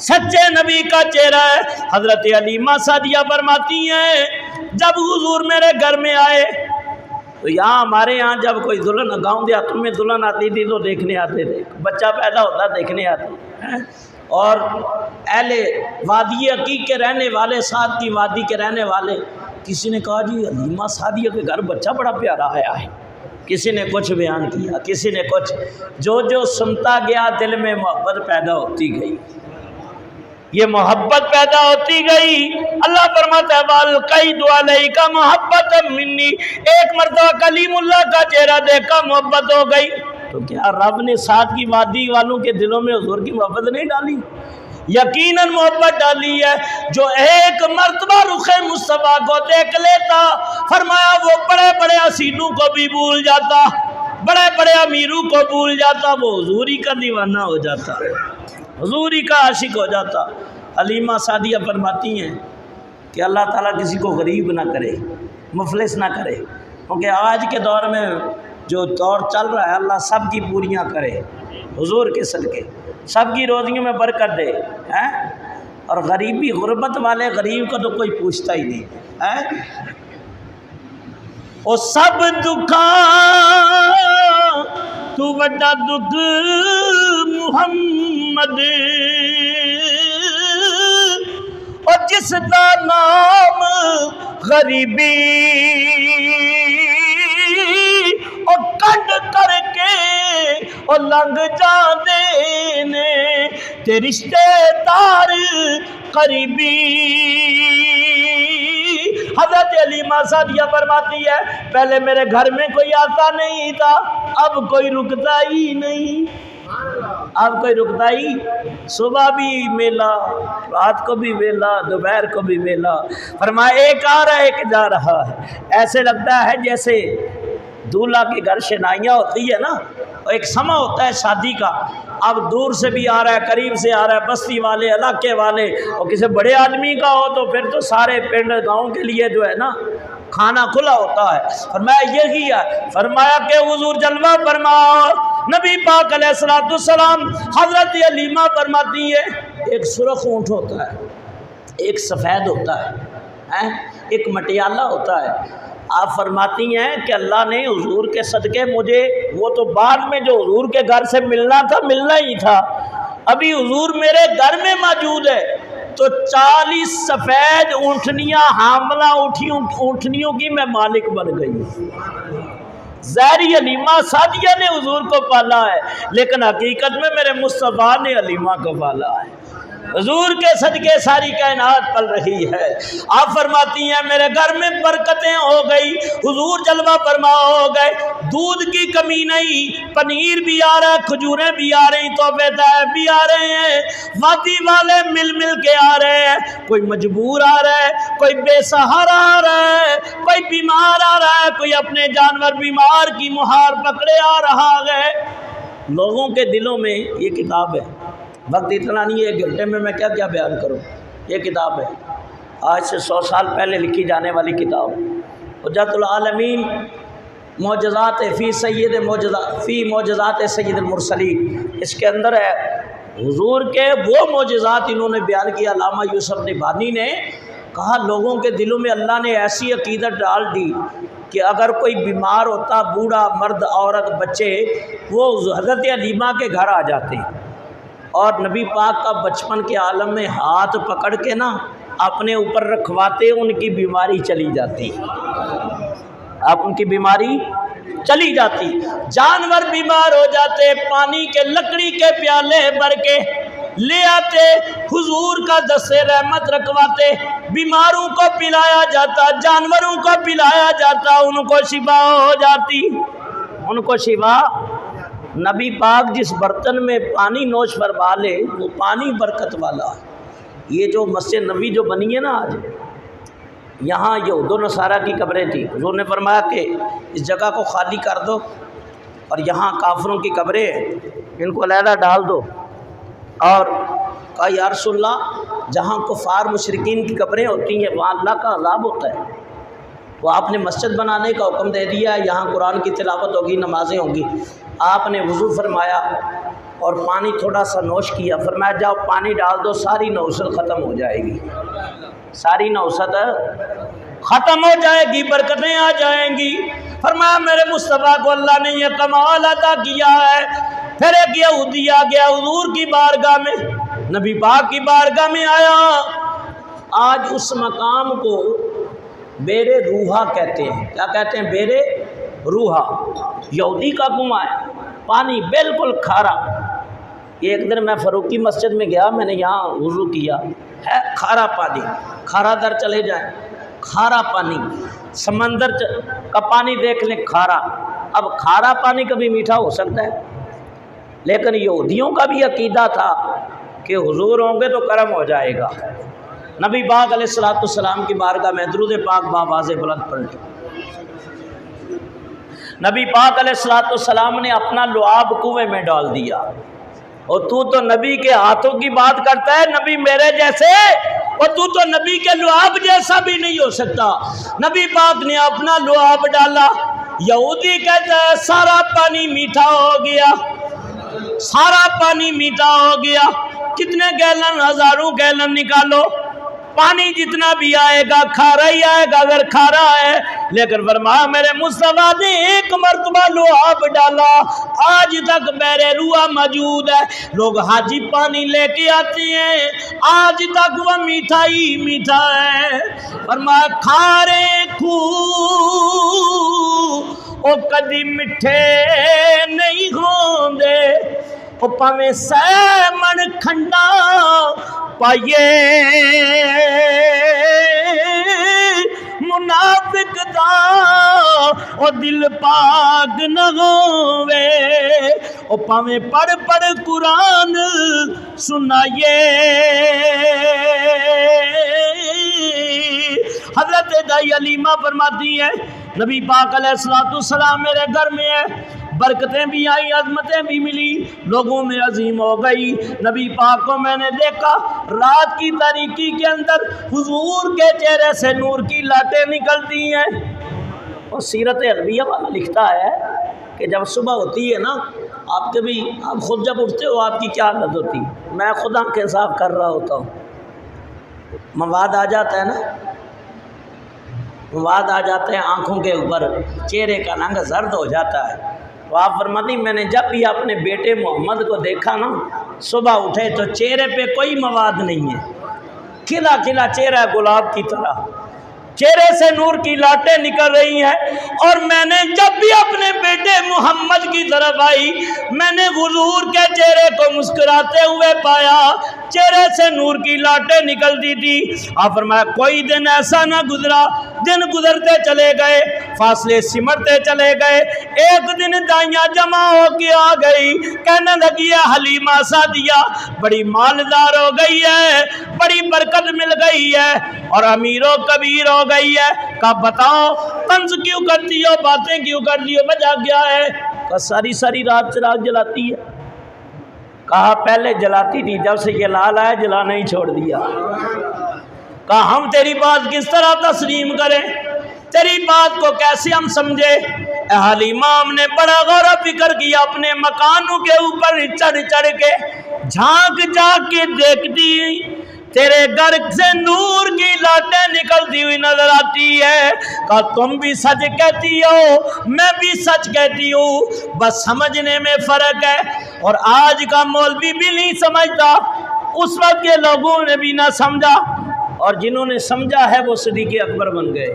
سچے نبی کا چہرہ ہے۔ حضرت علیمہ سعدیہ فرماتی ہیں جب حضور میرے گھر میں آئے تو یہاں ہمارے یہاں جب کوئی دلہن، گاؤں دیہاتوں میں دلہن آتی تھی تو دیکھنے آتے تھے، بچہ پیدا ہوتا دیکھنے آتے ہیں، اور اہل وادی عقیق کے رہنے والے، ساتھ کی وادی کے رہنے والے، کسی نے کہا جی علیمہ سعدیہ کے گھر بچہ بڑا پیارا آیا ہے، کسی نے کچھ بیان کیا، کسی نے کچھ، جو سنتا گیا دل میں محبت پیدا ہوتی گئی، یہ محبت پیدا ہوتی گئی۔ اللہ فرماتا ہے وَالْقَيْدُ عَلَيْكَ مُحَبَّةً مِّنِّي، ایک مرتبہ کلیم اللہ کا چہرہ دیکھا محبت ہو گئی۔ تو کیا رب نے ساتھ کی وادی والوں کے دلوں میں حضور کی محبت نہیں ڈالی؟ یقیناً محبت ڈالی ہے۔ جو ایک مرتبہ رخ مصطفیٰ کو دیکھ لیتا، فرمایا وہ بڑے بڑے حسینوں کو بھی بھول جاتا، بڑے بڑے امیروں کو بھول جاتا، وہ حضور ہی کا دیوانہ ہو جاتا، حضور ہی کا عاشق ہو جاتا۔ علیمہ سعدیہ فرماتی ہیں کہ اللہ تعالیٰ کسی کو غریب نہ کرے، مفلس نہ کرے، کیونکہ آج کے دور میں جو دور چل رہا ہے اللہ سب کی پوریاں کرے، حضور کے صدقے سب کی روزیوں میں برکت دے، اور غریبی غربت والے غریب کو تو کوئی پوچھتا ہی نہیں۔ او سب دکھاں تو بڑا دکھ محمد، اور جس دا نام غریبی، اور کنڈ کر کے اور لنگ جانے نے تے رشتے دار قریبی۔ حضرت علیمہ سعدیہ فرماتی ہے پہلے میرے گھر میں کوئی آتا نہیں تھا، اب کوئی رکتا ہی نہیں، اب کوئی رکتا ہی، صبح بھی میلہ، رات کو بھی میلہ، دوپہر کو بھی میلہ۔ فرمایا ایک آ رہا ہے ایک جا رہا ہے، ایسے لگتا ہے جیسے دولہا کے گھر شنائیاں ہوتی ہے نا، ایک سما ہوتا ہے شادی کا، اب دور سے بھی آ رہا ہے، قریب سے آ رہا ہے، بستی والے، علاقے والے، اور کسی بڑے آدمی کا ہو تو پھر تو سارے پنڈ گاؤں کے لیے جو ہے نا کھانا کھلا ہوتا ہے۔ فرمایا یہی ہے، فرمایا کہ حضور جلوہ فرماؤ، نبی پاک علیہ السلام۔ حضرت علیمہ فرماتی ہے ایک سرخ اونٹ ہوتا ہے، ایک سفید ہوتا ہے، ایک مٹیالہ ہوتا ہے۔ آپ فرماتی ہیں کہ اللہ نے حضور کے صدقے مجھے، وہ تو بعد میں جو حضور کے گھر سے ملنا تھا ملنا ہی تھا، ابھی حضور میرے گھر میں موجود ہے، تو 40 سفید اونٹنیاں حاملہ اونٹنیوں کی میں مالک بن گئی ہوں۔ ظاہری حلیمہ سعدیہ نے حضور کو پالا ہے، لیکن حقیقت میں میرے مصطفیٰ نے حلیمہ کو پالا ہے۔ حضور کے صدقے ساری کائنات پل رہی ہے۔ آپ فرماتی ہیں میرے گھر میں برکتیں ہو گئی، حضور جلوہ فرما ہو گئے، دودھ کی کمی نہیں، پنیر بھی آ رہا ہے، کھجوریں بھی آ رہی، تحفے تحائف بھی آ رہے ہیں، وادی والے مل مل کے آ رہے ہیں، کوئی مجبور آ رہا ہے، کوئی بے سہارا آ رہا ہے، کوئی بیمار آ رہا ہے، کوئی اپنے جانور بیمار کی مہار پکڑے آ رہا ہے۔ لوگوں کے دلوں میں یہ کتاب ہے، وقت اتنا نہیں ہے، 1 گھنٹے میں کیا کیا بیان کروں۔ یہ کتاب ہے آج سے 100 سال پہلے لکھی جانے والی کتاب، حجت العالمین معجزات فی معجزات سید المرسلین۔ اس کے اندر ہے حضور کے وہ معجزات انہوں نے بیان کیا۔ علامہ یوسف نبھانی نے کہا لوگوں کے دلوں میں اللہ نے ایسی عقیدت ڈال دی کہ اگر کوئی بیمار ہوتا، بوڑھا، مرد، عورت، بچے، وہ حضرت حلیمہ کے گھر آ جاتے اور نبی پاک کا بچپن کے عالم میں ہاتھ پکڑ کے نا اپنے اوپر رکھواتے، ان کی بیماری چلی جاتی، ان کی بیماری چلی جاتی۔ جانور بیمار ہو جاتے، پانی کے لکڑی کے پیالے بھر کے لے آتے، حضور کا دست رحمت رکھواتے، بیماروں کو پلایا جاتا، جانوروں کو پلایا جاتا، ان کو شفا ہو جاتی، ان کو شفا۔ نبی پاک جس برتن میں پانی نوش فرما لے وہ پانی برکت والا ہے۔ یہ جو مسجد نبی جو بنی ہے نا آج، یہاں یہود و نصارہ کی قبریں تھیں، حضور نے فرمایا کہ اس جگہ کو خالی کر دو اور یہاں کافروں کی قبریں ہیں، ان کو علیحدہ ڈال دو۔ اور کہا یا رسول اللہ جہاں کفار مشرکین کی قبریں ہوتی ہیں وہاں اللہ کا عذاب ہوتا ہے، وہ آپ نے مسجد بنانے کا حکم دے دیا ہے، یہاں قرآن کی تلاوت ہوگی، نمازیں ہوں گی۔ آپ نے وضو فرمایا اور پانی تھوڑا سا نوش کیا، فرمایا جاؤ پانی ڈال دو، ساری نوست ختم ہو جائے گی، ساری نوست ختم ہو جائے گی، برکتیں آ جائیں گی۔ فرمایا میرے مصطفیٰ کو اللہ نے یہ کمال عطا کیا ہے۔ پھر ایک یہودی آ گیا حضور کی بارگاہ میں، نبی پاک کی بارگاہ میں آیا۔ آج اس مقام کو بیر روحا کہتے ہیں۔ کیا کہتے ہیں؟ بیر روحا۔ یہودی کا کنواں ہے، پانی بالکل کھارا۔ ایک دن میں فاروقی مسجد میں گیا، میں نے یہاں وضو کیا، ہے کھارا پانی، کھارا در چلے جائیں، کھارا پانی، سمندر کا پانی دیکھ لیں کھارا۔ اب کھارا پانی کبھی میٹھا ہو سکتا ہے؟ لیکن یہودیوں کا بھی عقیدہ تھا کہ حضور ہوں گے تو کرم ہو جائے گا۔ نبی پاک علیہ الصلوۃ والسلام کی بارگاہ میں درود پاک بآواز بلند پڑھ لیں۔ نبی پاک علیہ الصلوۃ والسلام نے اپنا لعاب کنویں میں ڈال دیا، اور تو نبی کے ہاتھوں کی بات کرتا ہے، نبی میرے جیسے، اور تو نبی کے لعاب جیسا بھی نہیں ہو سکتا۔ نبی پاک نے اپنا لعاب ڈالا، یہودی کہتا ہے سارا پانی میٹھا ہو گیا، سارا پانی میٹھا ہو گیا۔ کتنے گیلن؟ ہزاروں گیلن نکالو، پانی جتنا بھی آئے گا کھارا ہی آئے گا اگر کھارا ہے۔ لیکن فرمایا میرے مصطفیٰ نے ایک مرتبہ لعاب ڈالا، آج تک بیر روحا موجود ہے۔ لوگ حاجی پانی لے کے آتے ہیں، آج تک وہ میٹھا ہی میٹھا ہے۔ فرمایا کھارے کھو او کدی مٹھے نہیں ہوندے، او پاویں سہ من کھنڈا پائیے، منافق دا او دل پاک نہ ہووے، او پاویں پڑھ پڑھ قرآن سنائیے۔ حضرت دائی علیمہ فرماتی ہے نبی پاک علیہ الصلوۃ والسلام میرے گھر میں ہے، برکتیں بھی آئی، عظمتیں بھی ملی، لوگوں میں عظیم ہو گئی۔ نبی پاک کو میں نے دیکھا رات کی تاریکی کے اندر حضور کے چہرے سے نور کی لاٹیں نکلتی ہیں۔ اور سیرت علویہ والا لکھتا ہے کہ جب صبح ہوتی ہے نا، آپ خود جب اٹھتے ہو آپ کی کیا حالت ہوتی ہے؟ میں خود آنکھیں صاف کر رہا ہوتا ہوں، مواد آ جاتا ہے نا، مواد آ جاتے ہیں آنکھوں کے اوپر، چہرے کا رنگ زرد ہو جاتا ہے. تو آپ فرماتی میں نے جب بھی اپنے بیٹے محمد کو دیکھا نا، صبح اٹھے تو چہرے پہ کوئی مواد نہیں ہے، کھلا کھلا چہرہ ہے گلاب کی طرح، چہرے سے نور کی لاٹیں نکل رہی ہیں. اور میں نے جب بھی اپنے بیٹے محمد کی طرف آئی، میں نے حضور کے چہرے کو مسکراتے ہوئے پایا، چہرے سے نور کی لاٹیں نکلتی تھی. آپ فرمایا کوئی دن ایسا نہ گزرا، دن گزرتے چلے گئے، فاصلے سمٹتے چلے گئے. ایک دن دائیاں جمع ہو کے آ گئی، کہنے لگی ہے حلیمہ سعدیہ بڑی مالدار ہو گئی ہے، بڑی برکت مل گئی ہے اور امیر و کبیر ہو گئی ہے. کہا بتاؤ طنز کیوں کرتی ہو، باتیں کیوں کرتی ہو، وجہ کیا ہے؟ کہا ساری ساری رات چراغ جلاتی ہے. کہا پہلے جلاتی تھی، جب سے یہ لال آیا جلانا ہی چھوڑ دیا. کہا ہم تیری بات کس طرح تسلیم کریں، تیری بات کو کیسے ہم سمجھے؟ اے حلیمہ ہم نے بڑا غور و فکر کیا، اپنے مکانوں کے اوپر چڑھ چڑھ کے جھانک جھانک کے دیکھتی، تیرے گھر سے نور کی لاٹیں نکلتی ہوئی نظر آتی ہے. کہا تم بھی سچ کہتی ہو، میں بھی سچ کہتی ہوں، بس سمجھنے میں فرق ہے. اور آج کا مولوی بھی نہیں سمجھتا، اس وقت کے لوگوں نے بھی نہ سمجھا، اور جنہوں نے سمجھا ہے وہ صدیق اکبر بن گئے،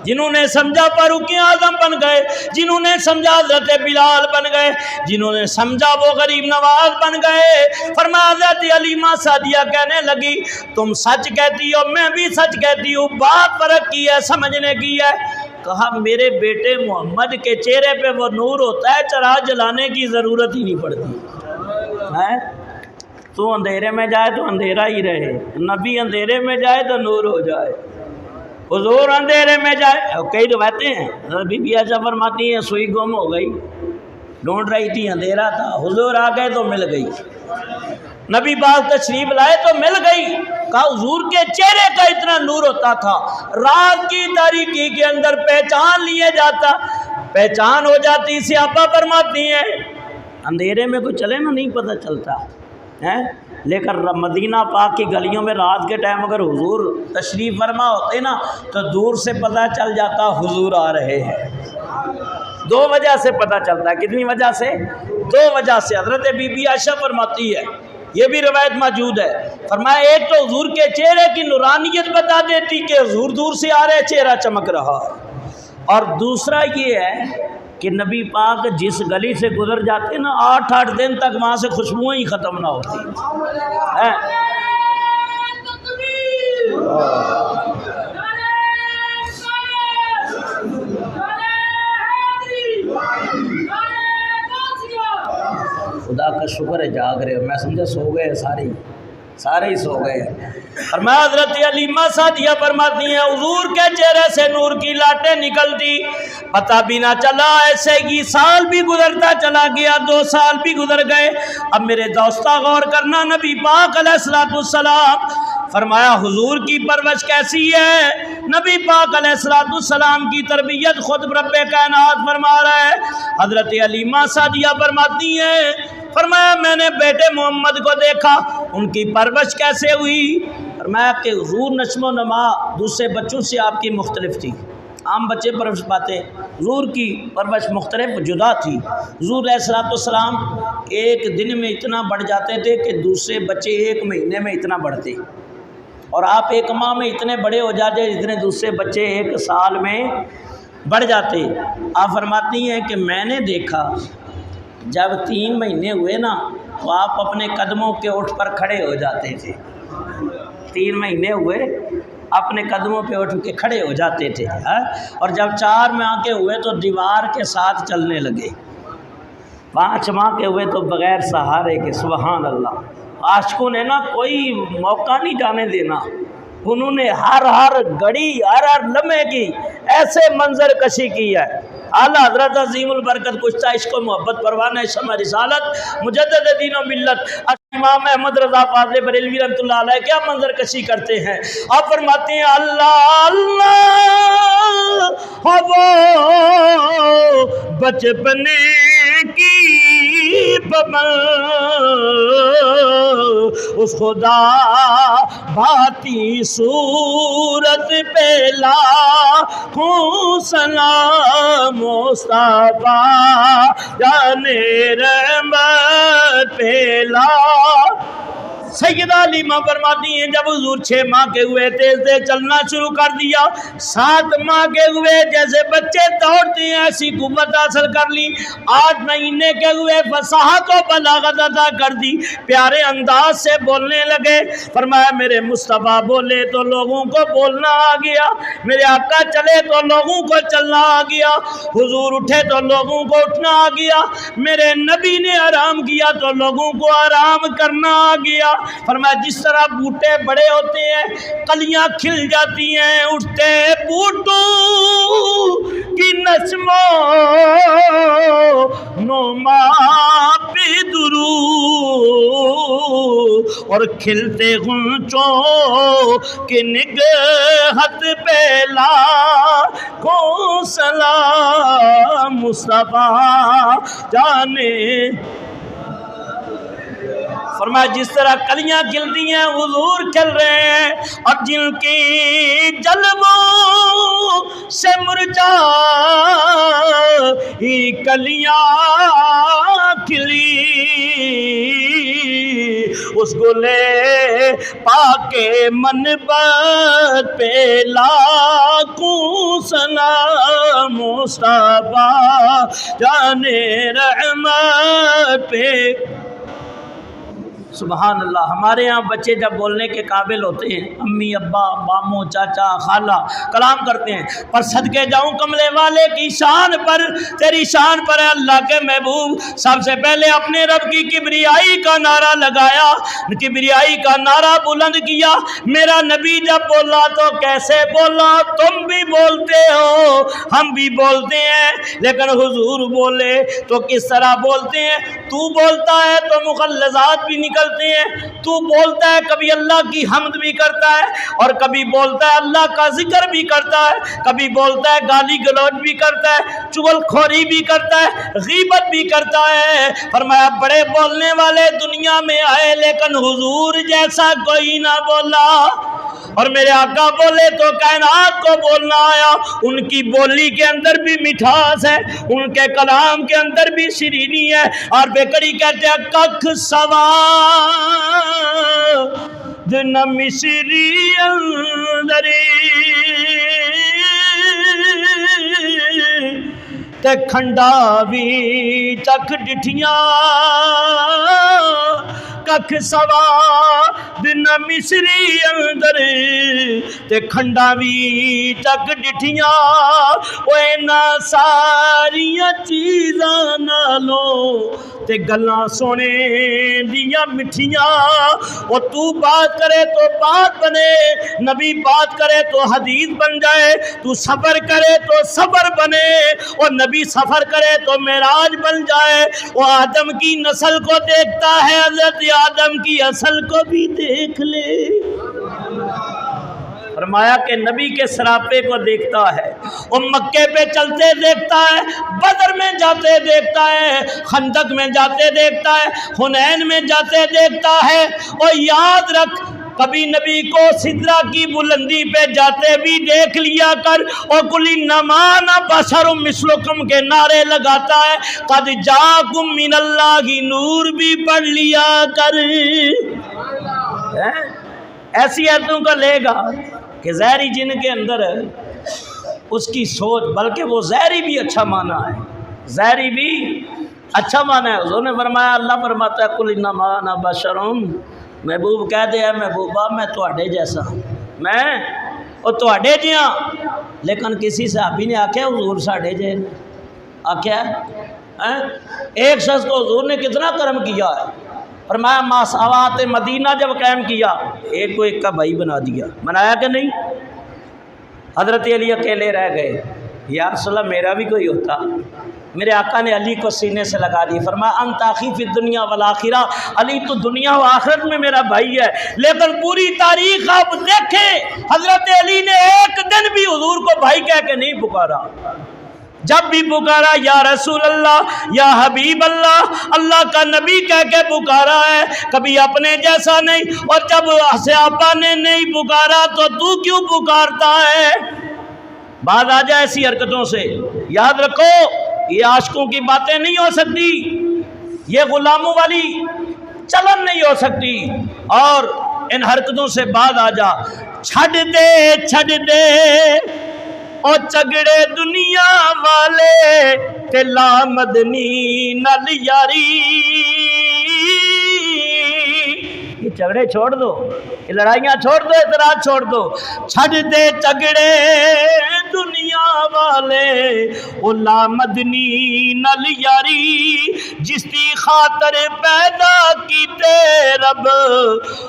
جنہوں نے سمجھا فاروق اعظم بن گئے، جنہوں نے سمجھا حضرت بلال بن گئے، جنہوں نے سمجھا وہ غریب نواز بن گئے. فرمایا حضرت حلیمہ سعدیہ کہنے لگی تم سچ کہتی ہو، میں بھی سچ کہتی ہوں، بات فرق کی ہے، سمجھنے کی ہے. کہا میرے بیٹے محمد کے چہرے پہ وہ نور ہوتا ہے، چراغ جلانے کی ضرورت ہی نہیں پڑتی ہے. تو اندھیرے میں جائے تو اندھیرا ہی رہے، نبی اندھیرے میں جائے تو نور ہو جائے. حضور اندھیرے میں جائے، کئی روایتیں ہیں بی بی عائشہ فرماتی ہیں سوئی گم ہو گئی، ڈھونڈ رہی تھی، اندھیرا تھا، حضور آ گئے تو مل گئی، نبی پاک تشریف لائے تو مل گئی. کہا حضور کے چہرے کا اتنا نور ہوتا تھا، رات کی تاریکی کے اندر پہچان لیے جاتا، پہچان ہو جاتی. صحابہ فرماتی ہیں اندھیرے میں کوئی چلے نا نہیں پتہ چلتا ہے، لیکن مدینہ پاک کی گلیوں میں رات کے ٹائم اگر حضور تشریف فرما ہوتے نا تو دور سے پتہ چل جاتا حضور آ رہے ہیں. دو وجہ سے پتہ چلتا ہے، کتنی وجہ سے؟ دو وجہ سے. حضرت بی بی عائشہ فرماتی ہے، یہ بھی روایت موجود ہے، فرمایا ایک تو حضور کے چہرے کی نورانیت بتا دیتی کہ حضور دور سے آ رہے، چہرہ چمک رہا، اور دوسرا یہ ہے کہ نبی پاک جس گلی سے گزر جاتے نا 8 دن تک وہاں سے خوشبوئیں ہی ختم نہ ہوتی ہیں. خدا کا شکر ہے جاگ رہے ہو، میں سمجھا سو گئے سارے ہی سو گئے. فرمایا حضرت حلیمہ سعدیہ فرماتی ہیں حضور کے چہرے سے نور کی لاٹیں نکلتی، پتہ بھی نہ چلا، ایسے ہی سال بھی گزرتا چلا گیا، 2 سال بھی گزر گئے. اب میرے دوستہ غور کرنا، نبی پاک علیہ السلام فرمایا حضور کی پرورش کیسی ہے؟ نبی پاک علیہ السلام کی تربیت خود رب کائنات فرما رہا ہے. حضرت حلیمہ سعدیہ فرماتی ہیں، فرمایا میں نے بیٹے محمد کو دیکھا، ان کی پرورش کیسے ہوئی؟ فرمایا کہ حضور نشم و نما دوسرے بچوں سے آپ کی مختلف تھی، عام بچے پرورش پاتے، حضور کی پرورش مختلف جدا تھی. حضور علیہ السلام ایک دن میں اتنا بڑھ جاتے تھے کہ دوسرے بچے 1 مہینے میں اتنا بڑھتے، اور آپ 1 ماہ میں اتنے بڑے ہو جاتے جتنے دوسرے بچے 1 سال میں بڑھ جاتے. آپ فرماتی ہیں کہ میں نے دیکھا جب 3 مہینے ہوئے نا تو آپ اپنے قدموں کے اٹھ پر کھڑے ہو جاتے تھے. 3 مہینے ہوئے اپنے قدموں پہ اٹھ کے کھڑے ہو جاتے تھے، اور جب 4 ماہ کے ہوئے تو دیوار کے ساتھ چلنے لگے. 5 ماہ کے ہوئے تو بغیر سہارے کے. سبحان اللہ. عاشقوں نے نا کوئی موقع نہیں جانے دینا، انہوں نے ہر گھڑی ہر لمحے کی ایسے منظر کشی کی ہے. اعلیٰ حضرت عظیم البرکت کشتہ عشق و محبت پروانہ شمع رسالت مجدد دین و ملت امام احمد رضا فاضل بریلوی رحمۃ اللہ علیہ کیا منظر کشی کرتے ہیں. آپ فرماتے ہیں اللہ اللہ وہ بچپنے کی پابند اس خدا بھاتی صورت پہ لاکھوں سلام مصطفیٰ جانے رحمت پہ سیدہ علیمہ فرماتی ہیں جب حضور 6 ماہ کے ہوئے تیز تیز چلنا شروع کر دیا، 7 ماہ کے ہوئے جیسے بچے دوڑتے ہیں ایسی قوت حاصل کر لی، 8 مہینے کے ہوئے فصاحت و بلاغت عطا کر دی، پیارے انداز سے بولنے لگے۔ فرمایا میرے مصطفیٰ بولے تو لوگوں کو بولنا آ گیا، میرے آقا چلے تو لوگوں کو چلنا آ گیا، حضور اٹھے تو لوگوں کو اٹھنا آ گیا، میرے نبی نے آرام کیا تو لوگوں کو آرام کرنا آ گیا۔ فرمایا جس طرح بوٹے بڑے ہوتے ہیں، کلیاں کھل جاتی ہیں، اٹھتے بوٹوں کی نسموں نما پہ درود اور کھلتے غنچوں کی نگہت پہ لاکھوں سلام مصطفیٰ جانے۔ فرمایا جس طرح کلیاں کھلتی ہیں حضور کھل رہے ہیں، اور جن کی جلووں سے مرجائی کلیاں کھلی، اس گلے پاک منبر پہ لاکھوں سلام مصطفیٰ جانے رحمت پہ۔ سبحان اللہ۔ ہمارے ہاں بچے جب بولنے کے قابل ہوتے ہیں، امی ابا ماموں چاچا خالہ کلام کرتے ہیں، پر صدقے جاؤں کملے والے کی شان پر، تیری شان پر ہے اللہ کے محبوب۔ سب سے پہلے اپنے رب کی کبریائی کا نعرہ لگایا، کبریائی کا نعرہ بلند کیا۔ میرا نبی جب بولا تو کیسے بولا؟ تم بھی بولتے ہو، ہم بھی بولتے ہیں، لیکن حضور بولے تو کس طرح بولتے ہیں؟ تو بولتا ہے تو مغلظات بھی نکلتے ہیں، تو بولتا ہے کبھی اللہ کی حمد بھی کرتا ہے، اور کبھی بولتا ہے اللہ کا ذکر بھی کرتا ہے، کبھی بولتا ہے گالی گلوچ بھی کرتا ہے، چغل خوری بھی کرتا ہے، غیبت بھی کرتا ہے۔ فرمایا بڑے بولنے والے دنیا میں آئے لیکن حضور جیسا کوئی نہ بولا، اور میرے آقا بولے تو کائنات کو بولنا آیا۔ ان کی بولی کے اندر بھی مٹھاس ہے، ان کے کلام کے اندر بھی شیرینی ہے، اور بیکری کہتے ہیں ککھ سوا دن مصری اندری تے کھنڈا بھی چکھ ڈٹھیاں، ککھ سوا دن مصری اندر تے کھنڈا بھی چکھ ڈٹھیاں، اوے نا ساریاں چیزاں نالوں تے گلاں سونے دیاں مٹھیاں۔ اور تو بات کرے تو بات بنے، نبی بات کرے تو حدیث بن جائے، تو سفر کرے تو سفر بنے، اور نبی سفر کرے تو معراج بن جائے۔ وہ آدم کی نسل کو دیکھتا ہے، حضرت آدم کی اصل کو بھی دیکھ لے۔ فرمایا کہ نبی کے سراپے کو دیکھتا ہے، وہ مکے پہ چلتے دیکھتا ہے، بدر میں جاتے دیکھتا ہے، خندق میں جاتے دیکھتا ہے، حنین میں جاتے دیکھتا ہے۔ اور یاد رکھ کبھی نبی کو سدرہ کی بلندی پہ جاتے بھی دیکھ لیا کر، اور قل انما انا بشر مثلکم کے نعرے لگاتا ہے، قد جاءکم من اللہ نور بھی پڑھ لیا کر۔ ایسی آیتوں کا لے گا کہ زہری جن کے اندر اس کی سوچ، بلکہ وہ زہری بھی اچھا مانا ہے، زہری بھی اچھا مانا ہے۔ حضور نے فرمایا، اللہ فرماتا ہے قل انما انا بشر، محبوب کہہ دے اے محبوبہ میں تواڈے جیسا، میں اور تواڈے جیاں۔ لیکن کسی صحابی نے آکھیا حضور ساڈے جے، آکھیا ایک شخص کو حضور نے کتنا کرم کیا ہے، فرمایا مساوات مدینہ جب قائم کیا، ایک کو ایک کا بھائی بنا دیا، بنایا کہ نہیں؟ حضرت علی اکیلے رہ گئے، یا رسول اللہ میرا بھی کوئی ہوتا۔ میرے آقا نے علی کو سینے سے لگا دی، فرمایا انت اخی فی الدنیا والآخرہ، علی تو دنیا و آخرت میں میرا بھائی ہے۔ لیکن پوری تاریخ آپ دیکھیں، حضرت علی نے ایک دن بھی حضور کو بھائی کہہ کے نہیں پکارا۔ جب بھی پکارا یا رسول اللہ یا حبیب اللہ، اللہ کا نبی کہہ کے پکارا ہے، کبھی اپنے جیسا نہیں۔ اور جب صحابہ نے نہیں پکارا تو کیوں پکارتا ہے؟ بعد آ جائے ایسی حرکتوں سے۔ یاد رکھو یہ عاشقوں کی باتیں نہیں ہو سکتی، یہ غلاموں والی چلن نہیں ہو سکتی، اور ان حرکتوں سے بعد آ جا۔ چھڑ دے او چگڑے دنیا والے تے لا مدنی نل یاری۔ یہ جھگڑے چھوڑ دو، یہ لڑائیاں چھوڑ دو، اعتراض چھوڑ دو۔ چھڑ دے چگڑے دنیا والے او لا مدنی نل یاری، جس دی خاطر پیدا کیتے رب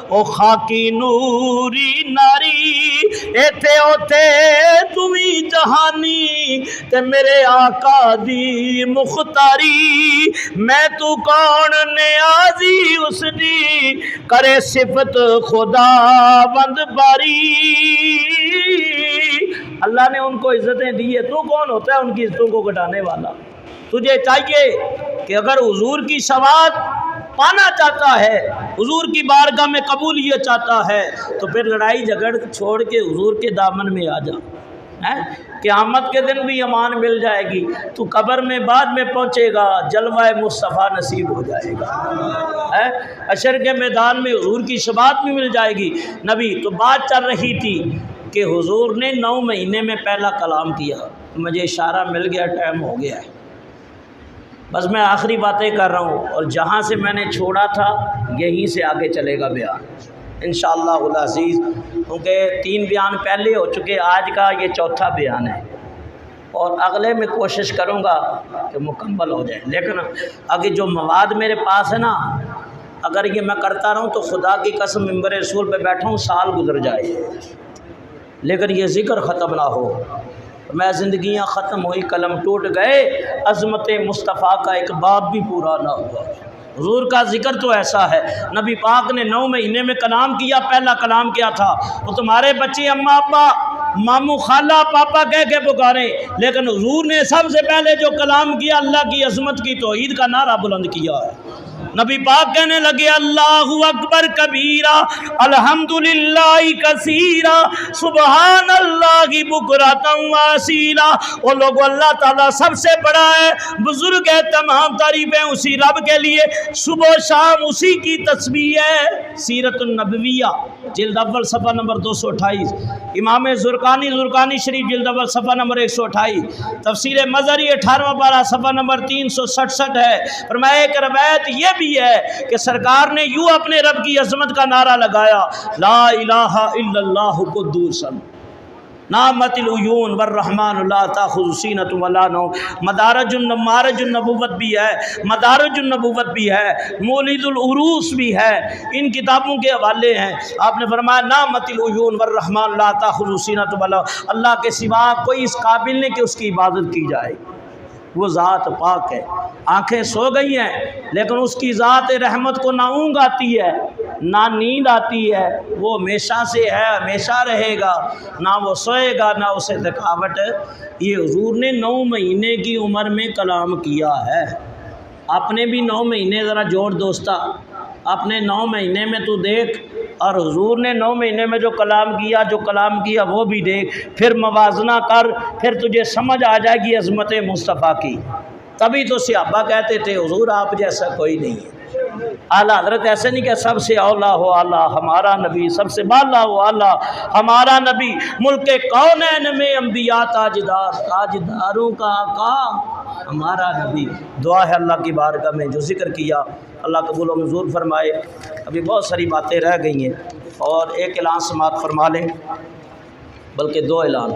او خاکی نوری ناری۔ ایتھے اوتھے تمہیں جہانی تے میرے آقا دی مختاری، میں تو کون نیازی اس دی کرے صفت خدا بند باری۔ اللہ نے ان کو عزتیں دی ہے، تو کون ہوتا ہے ان کی عزتوں کو گھٹانے والا؟ تجھے چاہیے کہ اگر حضور کی شفاعت پانا چاہتا ہے، حضور کی بارگاہ میں قبولیت چاہتا ہے، تو پھر لڑائی جھگڑ چھوڑ کے حضور کے دامن میں آ جا۔ قیامت کے دن بھی امان مل جائے گی، تو قبر میں بعد میں پہنچے گا، جلوہ مصطفیٰ نصیب ہو جائے گا، حشر کے میدان میں حضور کی شفاعت بھی مل جائے گی۔ نبی تو بات چل رہی تھی کہ حضور نے 9 مہینے میں پہلا کلام کیا، مجھے اشارہ مل گیا، ٹائم ہو گیا ہے، بس میں آخری باتیں کر رہا ہوں، اور جہاں سے میں نے چھوڑا تھا یہیں سے آگے چلے گا بیان انشاءاللہ العزیز، کیونکہ 3 بیان پہلے ہو چکے، آج کا یہ 4تھا بیان ہے، اور اگلے میں کوشش کروں گا کہ مکمل ہو جائے۔ لیکن آگے جو مواد میرے پاس ہے نا، اگر یہ میں کرتا رہوں تو خدا کی قسم منبر رسول پہ بیٹھا ہوں سال گزر جائے، لیکن یہ ذکر ختم نہ ہو۔ میں زندگیاں ختم ہوئی، قلم ٹوٹ گئے، عظمت مصطفیٰ کا ایک باب بھی پورا نہ ہوا۔ حضور کا ذکر تو ایسا ہے، نبی پاک نے 9 مہینے میں کلام کیا۔ پہلا کلام کیا تھا؟ وہ تمہارے بچے اماں ابا ماموں خالہ پاپا کہہ کے پکارے، لیکن حضور نے سب سے پہلے جو کلام کیا اللہ کی عظمت کی توحید کا نعرہ بلند کیا ہے۔ نبی پاک کہنے لگے اللہ اکبر کبیرہ الحمدللہ کثیرہ سبحان اللہ بکرۃ واصیلہ۔ وہ لوگ اللہ تعالیٰ سب سے بڑا ہے، بزرگ ہے، تمام تعریفیں اسی رب کے لیے، صبح و شام اسی کی تسبیح ہے۔ سیرت النبویہ جلد اول صفحہ نمبر 228، امام زرقانی شریف جلد اول صفحہ نمبر 128، تفسیر مظہری 18واں پارہ صفحہ نمبر 367 ہے۔ فرمایا ایک روایت یہ بھی ہے کہ سرکار نے یوں اپنے رب کی عظمت کا نعرہ لگایا، لا الہ الا اللہ قدوسا نعمت العیون والرحمن لا تاخذ سینۃ ولا نوم۔ مدارج النبوت بھی ہے، مدارج النبوت بھی ہے، مولد العروس بھی ہے، ان کتابوں کے حوالے ہیں۔ آپ نے فرمایا نعمت العیون والرحمن لا تاخذ سینۃ ولا، اللہ کے سوا کوئی اس قابل نہیں کہ اس کی عبادت کی جائے، وہ ذات پاک ہے۔ آنکھیں سو گئی ہیں لیکن اس کی ذات رحمت کو نہ اونگ آتی ہے نہ نیند آتی ہے، وہ ہمیشہ سے ہے، ہمیشہ رہے گا، نہ وہ سوئے گا نہ اسے تھکاوٹ ہے۔ یہ حضور نے 9 مہینے کی عمر میں کلام کیا ہے۔ آپ نے بھی 9 مہینے ذرا جوڑ دوستا، اپنے 9 مہینے میں تو دیکھ، اور حضور نے 9 مہینے میں جو کلام کیا وہ بھی دیکھ، پھر موازنہ کر، پھر تجھے سمجھ آ جائے گی عظمت مصطفیٰ کی۔ تبھی تو صحابہ کہتے تھے حضور آپ جیسا کوئی نہیں ہے۔ اعلیٰ حضرت ایسے نہیں کہ سب سے اولا ہو اعلیٰ ہمارا نبی، سب سے بالا ہو اعلیٰ ہمارا نبی، ملک کونین میں انبیاء تاجدار، تاجداروں کا آقا ہمارا نبی۔ دعا ہے اللہ کی بارگاہ میں جو ذکر کیا اللہ قبول و منظور فرمائے۔ ابھی بہت ساری باتیں رہ گئی ہیں، اور ایک اعلان سماعت فرما لیں، بلکہ 2 اعلان۔